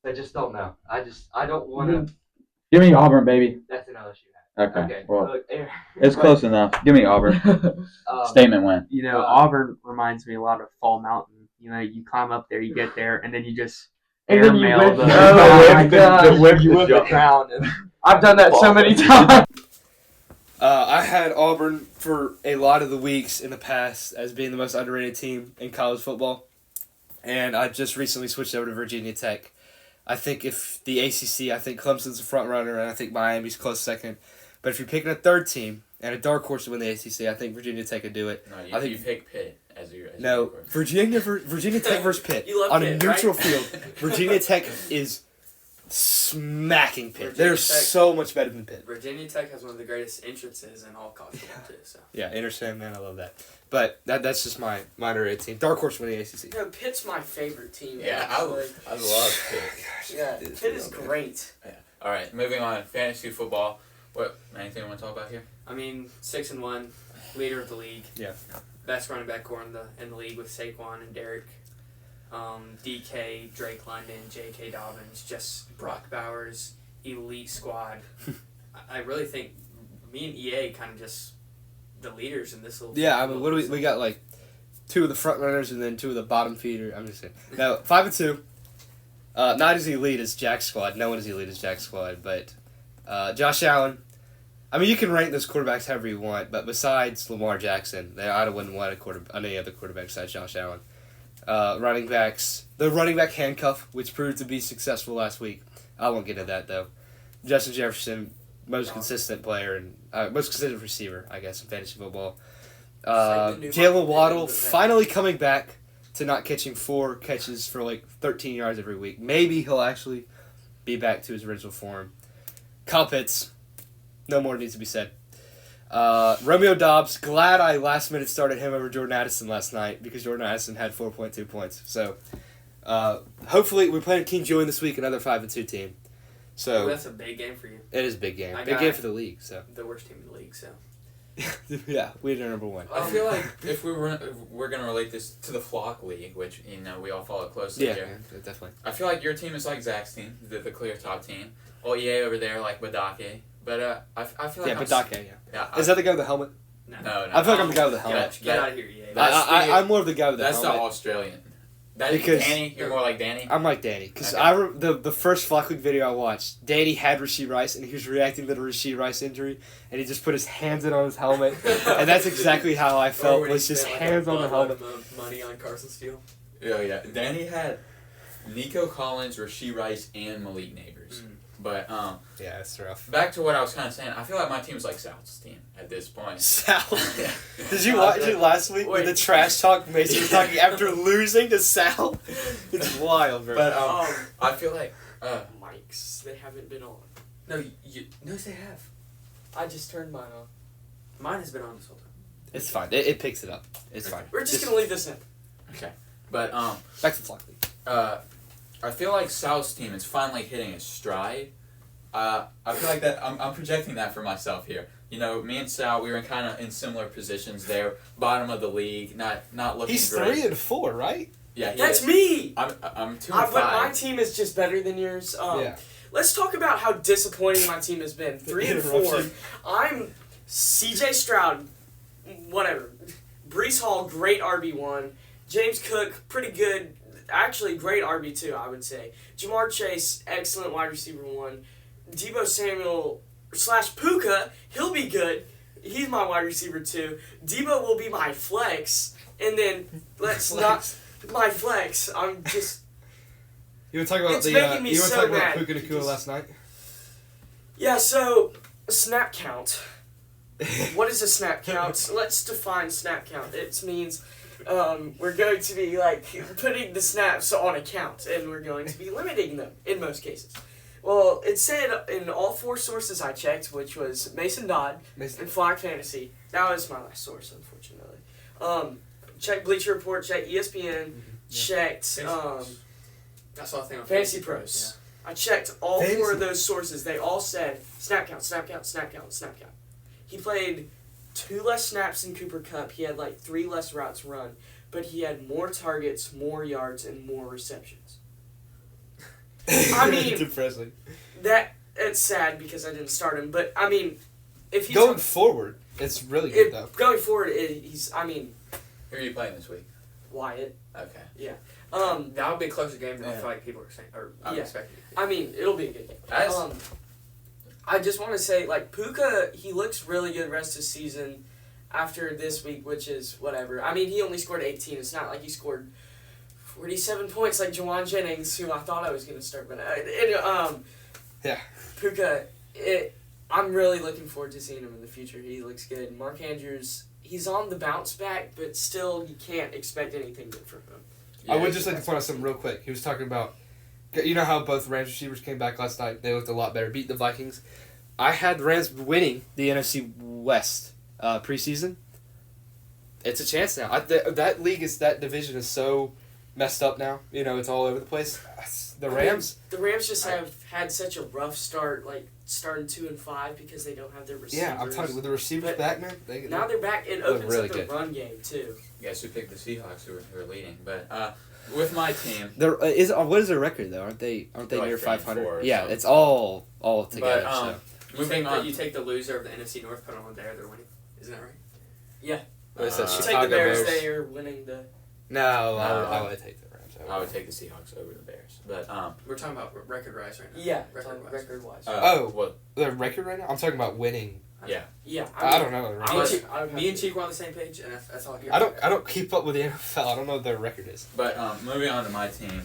I just don't know. I don't want to. Give me Auburn, baby. That's an LSU hat. Okay. Well, Look, it's close enough. Give me Auburn. Statement win. Auburn reminds me a lot of Fall Mountain. You climb up there, you get there, and then you just And then you airmail whip- the Oh my God. you whip the crown. I've done that so many times. I had Auburn for a lot of the weeks in the past as being the most underrated team in college football. And I just recently switched over to Virginia Tech. I think if the ACC, I think Clemson's a front runner, and I think Miami's close second. But if you're picking a third team and a dark horse to win the ACC, I think Virginia Tech could do it. No, I think you pick Pitt as your no, Virginia Tech versus Pitt You love on Pitt, a neutral right? field. Virginia Tech is smacking Pitt. Virginia They're Tech- so much better than Pitt. Virginia Tech has one of the greatest entrances in all college football too. So Yeah, Interstate, man, I love that. But that's just my underrated team. Dark horse winning ACC. no, Pitt's my favorite team. yeah, actually. I love Pitt. Yeah, Pitt is great. Yeah. All right, moving on. Fantasy football. What? Anything you want to talk about here? 6-1, leader of the league. Yeah. Best running back core in the league with Saquon and Derek. DK, Drake London, J.K. Dobbins, just Brock Bowers, elite squad. I really think me and EA kind of just the leaders in this little. Yeah, what do we got 2 of the front runners and then 2 of the bottom feeder. I'm just saying. No, 5-2. Not as elite as Jack's squad. No one is elite as Jack's squad, but Josh Allen. You can rank those quarterbacks however you want, but besides Lamar Jackson, I wouldn't want any other quarterback besides Josh Allen. Running backs, the running back handcuff, which proved to be successful last week. I won't get into that though. Justin Jefferson, most consistent player and most consistent receiver, I guess, in fantasy football. Jalen Waddle finally coming back to not catching 4 catches for like 13 yards every week. Maybe he'll actually be back to his original form. Kyle Pitts, no more needs to be said. Romeo Dobbs, glad I last minute started him over Jordan Addison last night because Jordan Addison had 4.2 points. So hopefully we're playing King Julian this week, another 5-2 team. So that's a big game for you. it is a big game. I Big got game for the league. So the worst team in the league. So yeah, we're number 1. I feel like if we're gonna relate this to the Flock League, which we all follow closely Yeah, here. definitely. I feel like your team is like Zach's team, the clear top team. Well, EA over there like Badake, but I feel like Badake, yeah. Yeah, Is that the guy with the helmet? no. No, I feel like I'm the guy with the helmet. Get out of here, EA. I'm more of the guy with the That's the helmet. Australian. That Because- Danny, you're more like Danny. I'm like Danny because Okay. the first Flock League video I watched, Danny had Rashee Rice and he was reacting to the Rashee Rice injury and he just put his hands in on his helmet and that's exactly how I felt, was just hands on the helmet. Money on Carson Steele. Oh yeah, Danny had Nico Collins, Rashee Rice, and Malik Neighbors. But Yeah, it's rough. back to what I was kind of saying. I feel like my team is like South's team at this point. Sal, Yeah. did you watch it last week with the trash talk Mason was talking after losing to Sal? It's wild, bro. But I feel like Mics, they haven't been on. No, no, they have. I just turned mine on. Mine has been on this whole time. It's fine. It picks it up. It's fine. We're just gonna leave this in. but Back to Flock League. I feel like South's team is finally hitting a stride. I feel like that I'm projecting that for myself here. You know, me and Sal, we were kind of in similar positions there, bottom of the league, not looking He's great. 3-4, right? Yeah, That's is. me! I'm 2 But and my 5. team is just better than yours. Yeah. Let's talk about how disappointing my team has been. 3-4. Interruption. I'm CJ Stroud, whatever. Brees Hall, great RB1. James Cook, pretty good. Actually, great RB2, I would say. Jamar Chase, excellent wide receiver 1. Deebo Samuel / Puka, he'll be good. He's my wide receiver 2. Deebo will be my flex. And then, let's not... My flex. I'm just... You were talking about It's making me so mad Puka Nacua because- last night? Yeah, so, snap count. What is a snap count? Let's define snap count. It means we're going to be like putting the snaps on a count, and we're going to be limiting them in most cases. Well, it said in all 4 sources I checked, which was Mason Dodd and Flock Fantasy. That was my last source, unfortunately. Checked Bleacher Report, checked ESPN, checked I saw a thing on Fantasy Pros. I checked all 4 of those sources. They all said snap count, snap count, snap count, snap count. He played 2 less snaps than Cooper Kupp. He had like 3 less routes run, but he had more targets, more yards, and more receptions. I mean, depressing. It's sad because I didn't start him, but I mean, if he's Going forward, it's really good though. going forward, he's. I mean, Who are you playing this week? Wyatt. Okay. That would be a closer game than I Yeah. feel like people are saying, or I'm Yeah. expecting. I mean, it'll be a good game. As- I just want to say, like, Puka, he looks really good rest of season after this week, which is whatever. I mean, he only scored 18. It's not like he scored 47 points like Jawan Jennings, who I thought I was going to start. But Yeah. Puka, I'm really looking forward to seeing him in the future. He looks good. Mark Andrews, he's on the bounce back, but still, you can't expect anything good from him. I would just like to point out something real quick. He was talking about, you know how both Rams receivers came back last night? They looked a lot better, beat the Vikings. I had the Rams winning the NFC West preseason. It's a chance now. That division is so messed up now. You know, it's all over the place. The Rams. The Rams just have had such a rough start, like starting 2-5 because they don't have their receivers. Yeah, I'm telling you, with the receivers But back, man. Now they're back. It look opens really up the good. run game too. Guess who picked the Seahawks who are leading? But with my team, What is their record though? Aren't they Like near 3 and 500? 4 or Yeah, something. it's all together. But, so. moving on. You take the loser of the NFC North, put them on there, they're winning. Isn't that right? What is that, You You Chicago take the Bears, Bears? they are winning the. No, I would take the Rams. I would take the Seahawks over the Bears. But We're talking about record rise right now. Yeah, Record-wise. record wise. well, The record right now? I'm talking about winning. yeah. Yeah, I don't know. Me Right? and, would- Cheek, I would me have and to- Cheek were on the same page, and that's all I hear. I don't keep up with the NFL. I don't know what their record is. But moving on to my team,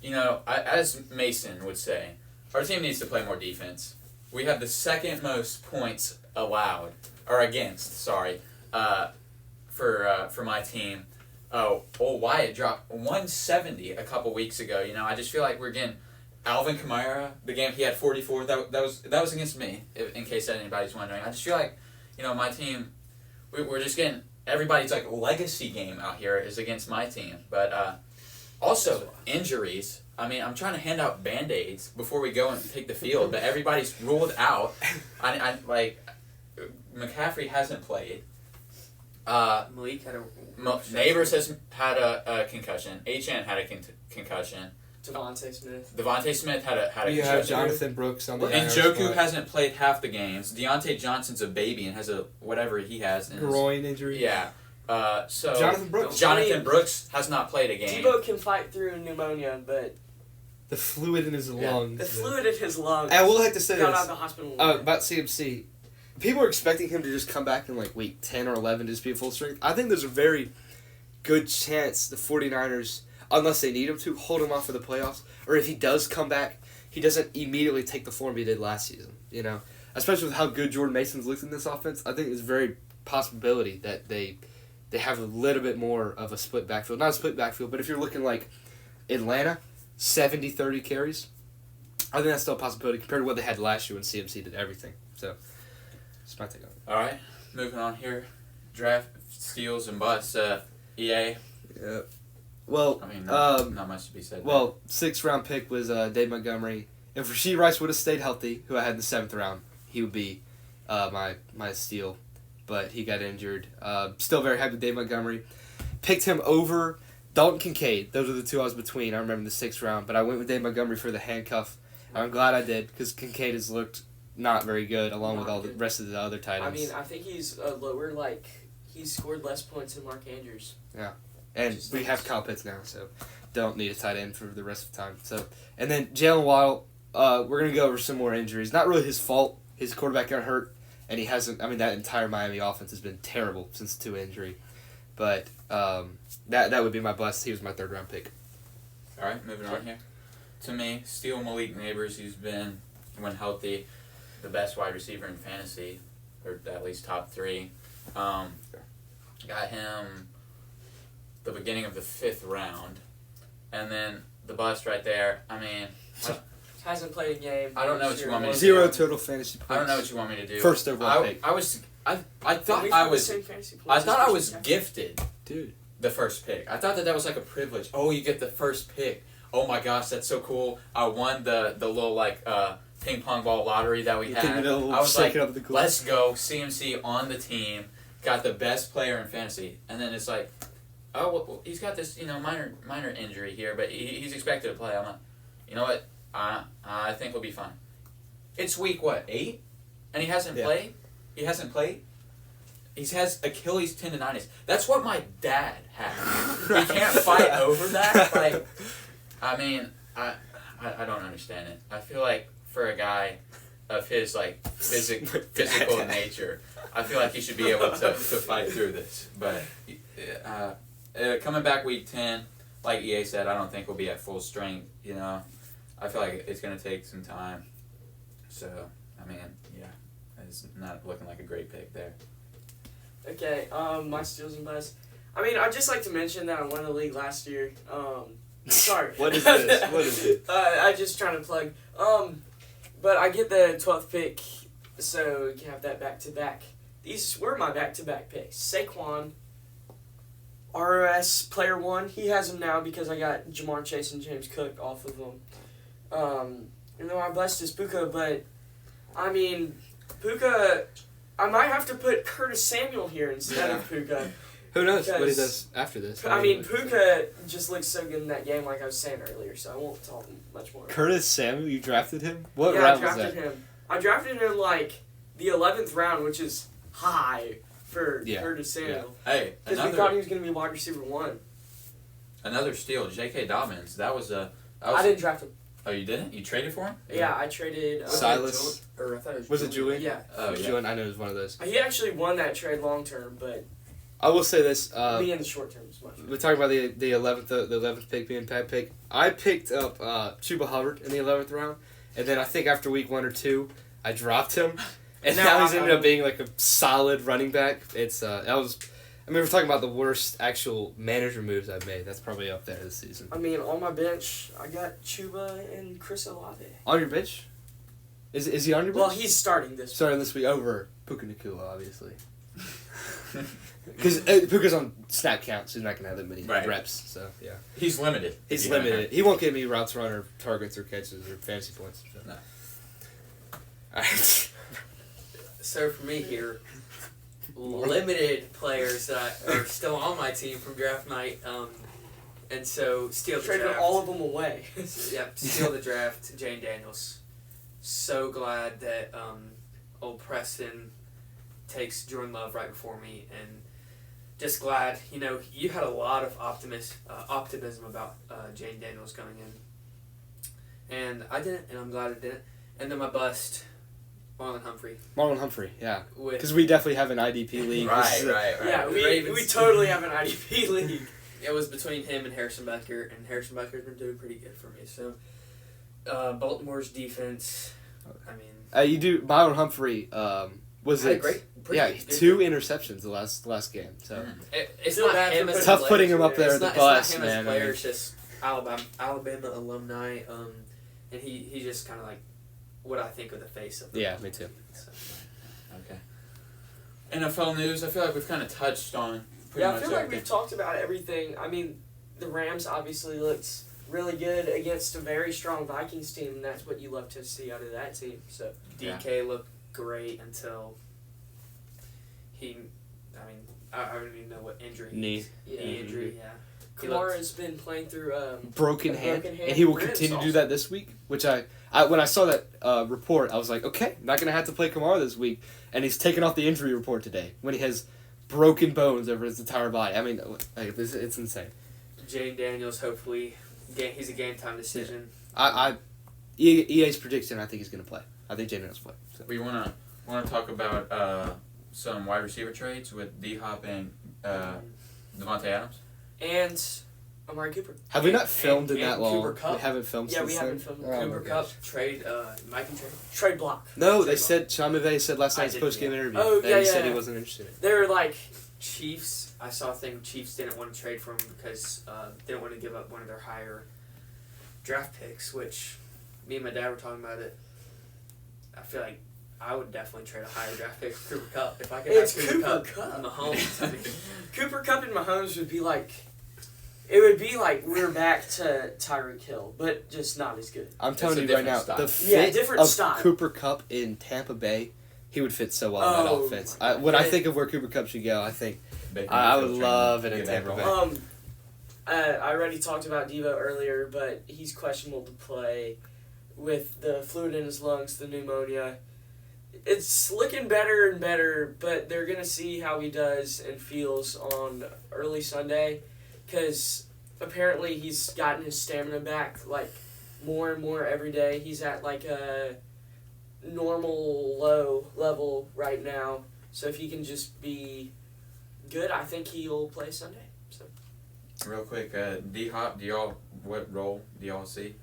you know, as Mason would say, our team needs to play more defense. We have the second most points allowed, or against, sorry, for my team. Wyatt dropped 170 a couple weeks ago. You know, I just feel like we're getting Alvin Kamara. The game he had 44. That was against me. In case anybody's wondering, I just feel like, you know, my team. We're just getting everybody's like legacy game out here is against my team. But also injuries. I mean, I'm trying to hand out Band-Aids before we go and take the field, but everybody's ruled out. I like McCaffrey hasn't played. Malik had a Neighbors has had a concussion. Achane had a concussion. Devontae Smith had a You concussion. have Jonathan Brooks on the And IR Njoku spot. hasn't played half the games. Deontay Johnson's a baby and has a whatever he has. In groin injury. Yeah. So Jonathan Brooks has not played a game. Debo can fight through pneumonia, but The fluid in his lungs. the fluid in his lungs. I will have to say got out this of the hospital. about CMC. People are expecting him to just come back in like week 10 or 11 to just be at full strength. I think there's a very good chance the 49ers, unless they need him to, hold him off for the playoffs. Or if he does come back, he doesn't immediately take the form he did last season. You know, especially with how good Jordan Mason's looked in this offense, I think there's a very possibility that they have a little bit more of a split backfield. Not a split backfield, but if you're looking like Atlanta, 70-30 carries, I think that's still a possibility compared to what they had last year when CMC did everything. So, that's my take on it. All right, moving on here. Draft steals and busts. EA. Yeah. Well, I mean, not much to be said. Well, 6th round pick was Dave Montgomery. If Rasheed Rice would have stayed healthy, who I had in the 7th round, he would be my steal. But he got injured. Still very happy with Dave Montgomery. Picked him over Dalton Kincaid. Those are the two I was between. I remember the 6th round. But I went with Dave Montgomery for the handcuff. I'm glad I did because Kincaid has looked not very good along with all the rest of the other tight ends. I mean, I think he's lower, he's scored less points than Mark Andrews. Yeah. And we have Kyle Pitts now, so don't need a tight end for the rest of the time. So, and then Jalen Waddle, we're going to go over some more injuries. Not really his fault. His quarterback got hurt, and he hasn't. I mean, that entire Miami offense has been terrible since the injury. But that would be my bust. He was my 3rd round pick. All right, moving on here. To me, steal Malik Neighbors, who's been, when healthy, the best wide receiver in fantasy, or at least top 3. Got him the beginning of the 5th round, and then the bust right there. I mean, Hasn't played a game. I don't know what you want me to do. 0 total fantasy points. I don't know what you want me to do. First overall pick. I thought I was gifted Dude. the first pick. I thought that was like a privilege. Oh, you get the first pick. Oh my gosh, that's so cool. I won the little ping pong ball lottery that we had. I was like, let's go. CMC on the team. Got the best player in fantasy. And then it's like, oh, well, he's got this, minor injury here, but he's expected to play. I'm like, you know what? I think we'll be fine. It's week, 8? And he hasn't played? He hasn't played? He has Achilles tendonitis. That's what my dad had. He can't fight over that. I mean, I don't understand it. I feel like for a guy of his physical nature, I feel like he should be able to fight through this. But coming back week 10, like EA said, I don't think we'll be at full strength. I feel like it's going to take some time. So, I mean, yeah, it's not looking like a great pick there. Okay, my steals and busts. I mean, I'd just like to mention that I won the league last year. Sorry. What is this? What is it? I just trying to plug. But I get the 12th pick, so you can have that back-to-back. These were my back-to-back picks. Saquon, ROS Player 1. He has him now because I got Jamar Chase and James Cook off of him. And then my bust is Puka, but, I mean, Puka, I might have to put Curtis Samuel here instead of Puka. Who knows what he does after this? I mean, Puka just looks so good in that game, like I was saying earlier, so I won't talk much more. Curtis Samuel, you drafted him? What Yeah, round I drafted was that? him. I drafted him the 11th round, which is high for Curtis Samuel. Hey, Because we thought he was going to be wide receiver 1. another steal, J.K. Dobbins. I didn't draft him. Oh, you didn't? You traded for him? Yeah, I traded... Silas. Or I thought it Was it Julian? Yeah. Oh, yeah. Julian, I know it was one of those. He actually won that trade long term, but I will say this. me in the short term is much. We're talking about the 11th pick being Pat pick. I picked up Chuba Hubbard in the 11th round, and then I think after week 1 or 2, I dropped him, and now he's ended up being like a solid running back. It's I mean, we're talking about the worst actual manager moves I've made. That's probably up there this season. I mean, on my bench, I got Chuba and Chris Olave. On your bench? Is he on your bench? Well, he's starting this. Starting this week over Puka Nacua, obviously. Because Puka's on snap count, so he's not going to have that many reps. So, yeah. He's limited. He's limited. He won't give me routes run or targets or catches or fantasy points. So. No. All right. So for me here, limited players that are still on my team from draft night, and so steal the Traded draft. all of them away. Yep, steal the draft. Jane Daniels. So glad that old Preston takes Jordan Love right before me, and just glad, you had a lot of optimism about Jane Daniels going in, and I didn't, and I'm glad I didn't. And then my bust, Marlon Humphrey, yeah, because we definitely have an IDP league. Right. Yeah, we totally have an IDP league. It was between him and Harrison Becker, and Harrison Becker's been doing pretty good for me. So, Baltimore's defense, I mean, you do Marlon Humphrey. Was it great? Two interceptions the last game. So it's Feel not bad him for as a tough player. putting him up there It's at the not, bus, it's not him man. as a player. It's just Alabama alumni. And he just kind of like what I think of the face of. Yeah, me too. So. Okay. NFL news. I feel like we've kind of touched on. Pretty Yeah, I much feel like everything. we've talked about everything. I mean, the Rams obviously looked really good against a very strong Vikings team, and that's what you love to see out of that team. So DK looked great until I don't even know what injury. Knee injury, yeah. Kamara's been playing through broken hand, and he will continue to do that this week. Which I when I saw that report, I was like, okay, not gonna have to play Kamara this week, and he's taken off the injury report today when he has broken bones over his entire body. I mean, it's insane. Jane Daniels, hopefully, he's a game time decision. EA's prediction, I think he's gonna play. I think Jane Daniels will play. So. We wanna talk about some wide receiver trades with D-Hop and Devontae Adams. and Amari Cooper. Have we not filmed in and that long? Cooper Kupp. We haven't filmed Yeah, since we then? haven't filmed. Oh, my Cooper gosh. Kupp trade, Mikey trade. Trade block. No, Trade they block. said Sean McVay said last I night's did, post game yeah. interview Oh, that yeah, he said he yeah. wasn't interested in it. They're like, Chiefs, I saw a thing. Chiefs didn't want to trade for him because they didn't want to give up one of their higher draft picks, which me and my dad were talking about it. I feel like I would definitely trade a higher draft pick for Cooper Kupp if I could It's have Cooper Cooper Kupp Kupp. and Mahomes. I mean, Cooper Kupp and Mahomes would be like, it would be like we're back to Tyreek Hill, but just not as good. I'm It's telling a you right now, different the style. Yeah, fit different of style. Cooper Kupp in Tampa Bay, he would fit so well in that Oh, offense. my God. When I Yeah. think of where Cooper Kupp should go, I think Baker I would Mayfield love training, it in get Tampa that Bay. I already talked about Devo earlier, but he's questionable to play with the fluid in his lungs, the pneumonia. It's looking better and better, but they're going to see how he does and feels on early Sunday, because apparently he's gotten his stamina back like more and more every day. He's at like a normal low level right now, so if he can just be good, I think he'll play Sunday. So. Real quick, D-Hop, what role do y'all see?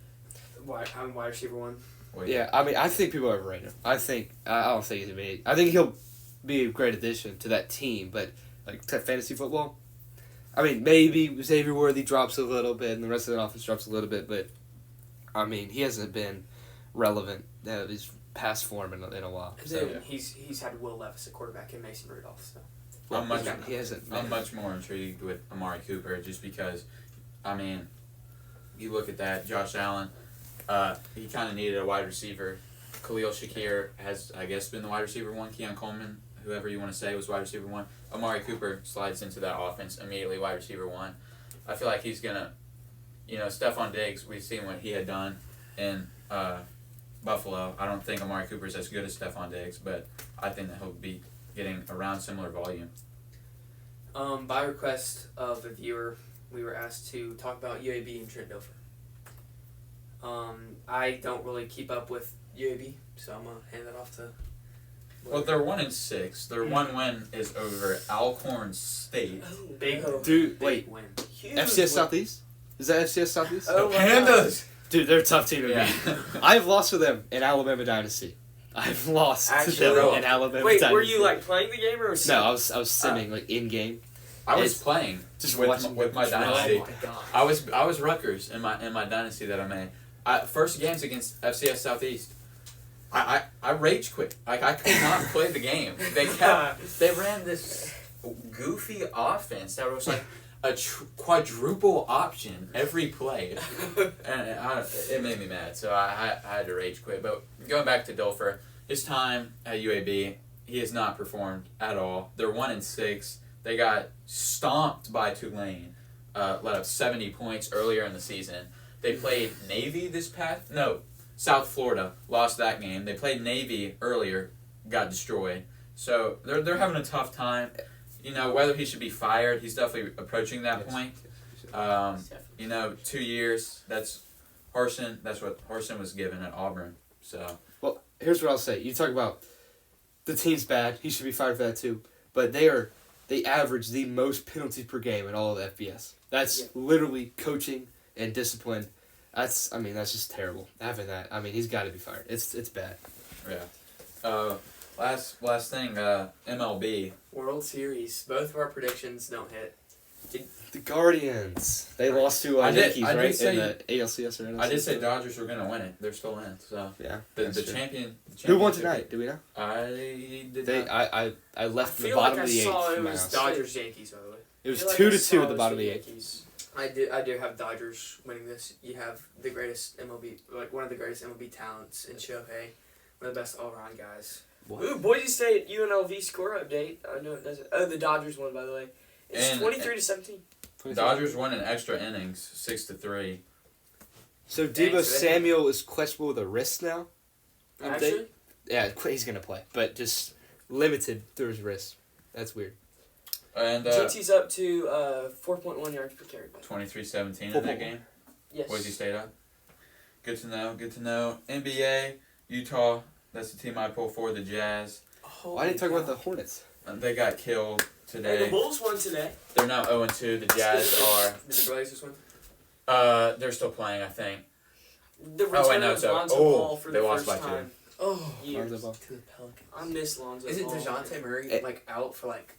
I'm wide receiver one. Wait, Yeah, I mean, I think people overrate him. I don't think he's amazing. I think he'll be a great addition to that team, but like to fantasy football, I mean, maybe Xavier Worthy drops a little bit, and the rest of the offense drops a little bit, but I mean, he hasn't been relevant his past form in a while. And So then he's had Will Levis at quarterback and Mason Rudolph. So he hasn't. I'm much more intrigued with Amari Cooper just because, I mean, you look at that, Josh Allen, he kind of needed a wide receiver. Khalil Shakir has, I guess, been the wide receiver one. Keon Coleman, whoever you want to say, was wide receiver one. Amari Cooper slides into that offense immediately, wide receiver one. I feel like he's going to, Stephon Diggs, we've seen what he had done in Buffalo. I don't think Amari Cooper is as good as Stephon Diggs, but I think that he'll be getting around similar volume. by request of a viewer, we were asked to talk about UAB and Trent Dilfer. I don't really keep up with UAB, so I'm gonna hand that off to. Well, they're 1-6. Their one win is over Alcorn State. Big, Dude, big wait, win. Huge FCS win. Southeast? Is that FCS Southeast? Oh, my Pandas! Dude, they're a tough team to Yeah. beat. I've lost to them in Alabama Dynasty. I've lost Actually? to them in Alabama Wait, Dynasty. were you like playing the game or No, I was simming like in game. I was It's playing just with watching with my them try. dynasty. Oh my god. I was Rutgers in my dynasty that I made. First games against FCS Southeast. I rage quit. Like I could not play the game. They ran this goofy offense that was like a quadruple option every play, and it made me mad. So I had to rage quit. But going back to Dilfer, his time at UAB, he has not performed at all. They're 1-6. They got stomped by Tulane, let up 70 points earlier in the season. They played Navy South Florida, lost that game. They played Navy earlier, got destroyed. So they're having a tough time. You know, whether he should be fired, he's definitely approaching that point. 2 years, that's Harsin. That's what Harsin was given at Auburn. So, Well, here's what I'll say. You talk about the team's bad. He should be fired for that too. But they average the most penalties per game in all of the FBS. That's literally coaching and discipline. That's just terrible. Having that, he's got to be fired. It's bad. yeah. Last thing, MLB. World Series. Both of our predictions don't hit. The Guardians. They lost to I did- Yankees, I did right? say- in the ALCS or NLCS. I did say Dodgers were going to win it. They're still in. So Yeah. the that's true. champion. Who won tonight? Do we know? I did They. not. I I left the feel bottom like of I the eighth. saw it for my was house. Dodgers Yankees, by the way. It was I feel like 2 I to 2 saw at the it bottom of was the eighth. Yankees. I do have Dodgers winning this. You have the greatest MLB, like one of the greatest MLB talents in Shohei, one of the best all-around guys. What? Ooh, Boise State UNLV score update. I know it doesn't. Oh, the Dodgers won, by the way. It's And- 23-17. Dodgers won in extra innings, 6-3. So Dang, Deebo so they- Samuel is questionable with a wrist now. Actually, Yeah, he's gonna play, but just limited through his wrist. That's weird. And GT's up to 4.1 yards per carry. 23-17 in that game. Yes. Boise State up. Good to know. NBA, Utah. That's the team I pull for. The Jazz. Why didn't you talk about the Hornets? They got killed And the today. Bulls won today. They're now 0-2. The Jazz are. did the Blazers win? They're still playing, I think. The Oh, return wait, no, of so- Lonzo oh, Ball for they the lost first by 2. time. Oh, Years. Lonzo Ball. to the Pelicans. I miss Lonzo Isn't Ball. DeJounte Murray It- like out for like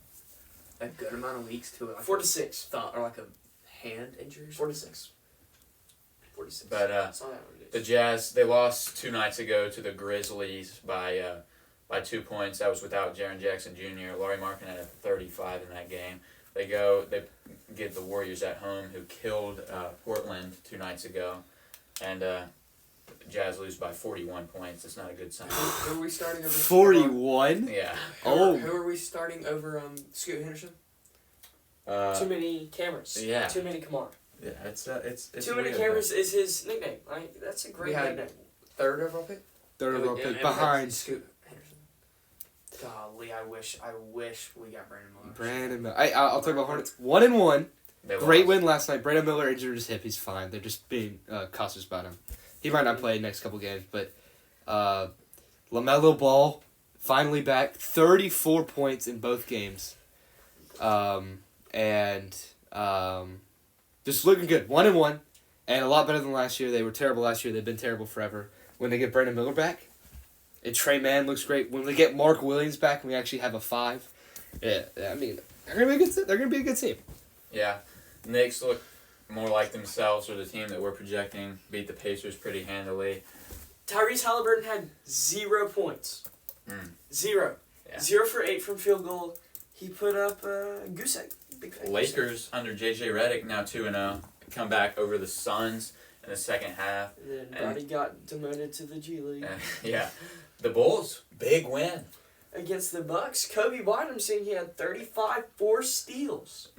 a good amount of weeks too? Like 4 to 6. or like a hand injury? 4 to 6. 46. But Saw that one, dude. the Jazz, they lost 2 nights ago to the Grizzlies by 2 points. That was without Jaren Jackson Jr. Laurie Markin had a 35 in that game. They get the Warriors at home, who killed Portland 2 nights ago, and Jazz lose by 41 points. It's not a good sign. Who are we starting over? 41. Yeah. Who are we starting over? Scoot Henderson. Too many cameras. Yeah. Too many Kamar. Yeah. It's Too many weird, cameras is his nickname. That's a great We had- nickname. Third overall pick. Third And overall we- pick and we had behind Scoot Henderson. Golly, I wish we got Brandon Miller. Brandon Miller. I'll talk about Hornets. 1-1. They Great lost. win last night. Brandon Miller injured his hip. He's fine. They're just being cautious about him. He might not play next couple games, but LaMelo Ball finally back. 34 points in both games. Just looking good. 1-1. And a lot better than last year. They were terrible last year. They've been terrible forever. When they get Brandon Miller back, and Trey Mann looks great. When they get Mark Williams back and we actually have a 5, they're gonna be a good. They're gonna be a good team. Yeah. Knicks look more like themselves, or the team that we're projecting. Beat the Pacers pretty handily. Tyrese Halliburton had 0 points. 0. Yeah. 0 for 8 from field goal. He put up a goose egg. Big fat goose egg. Lakers under JJ Redick now 2-0. Come back over the Suns in the second half. And then Brody got demoted to the G League. Yeah. The Bulls, big win. Against the Bucks, Kobe Bynum saying he had 35 forced steals.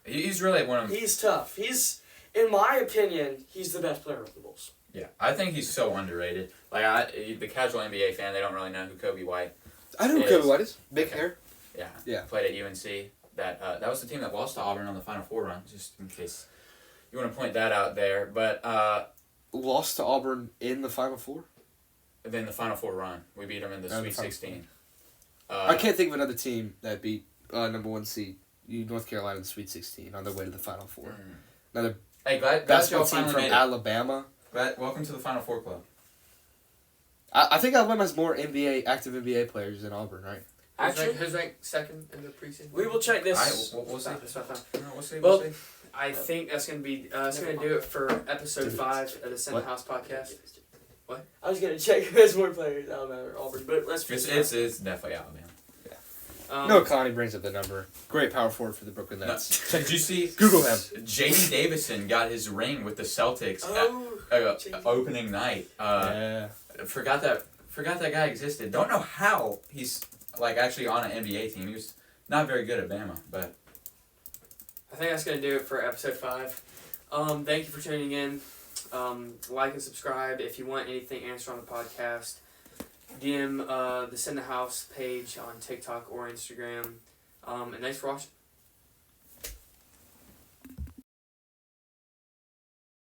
He's really one of them. He's tough. He's, in my opinion, he's the best player of the Bulls. Yeah, I think he's so underrated. Like the casual NBA fan, they don't really know who Kobe White. I know who Is- Kobe White is. Big Okay. hair. Yeah. Played at UNC. That was the team that lost to Auburn on the Final Four run. Just in case you want to point that out there, but Lost to Auburn in the Final Four. then the Final Four run, we beat them in the Oh, the Sweet Final 16. I can't think of another team that beat number 1 seed North Carolina in the Sweet 16 on their way to the Final Four. Another Hey, glad basketball y'all team finally from made it. Alabama. Welcome to the Final Four club. I think Alabama has more active NBA players than Auburn, right? Actually, who's ranked second in the preseason? we will check this. We'll see. That's what I thought. No, we'll see. Well, We'll see. I think that's gonna be that's gonna do it for episode 5 of the Center What? House podcast. I was gonna check who has more players, Alabama or Auburn, but let's. It's definitely Alabama. No, Connie brings up the number. Great power forward for the Brooklyn Nets. Did you see? Google him. J.D. Davison got his ring with the Celtics Oh, at opening night. Yeah. Forgot that guy existed. Don't know how he's like actually on an NBA team. He was not very good at Bama, but I think that's gonna do it for episode 5. Thank you for tuning in. Like and subscribe if you want anything answered on the podcast. DM the Send the House page on TikTok or Instagram. And thanks for watching.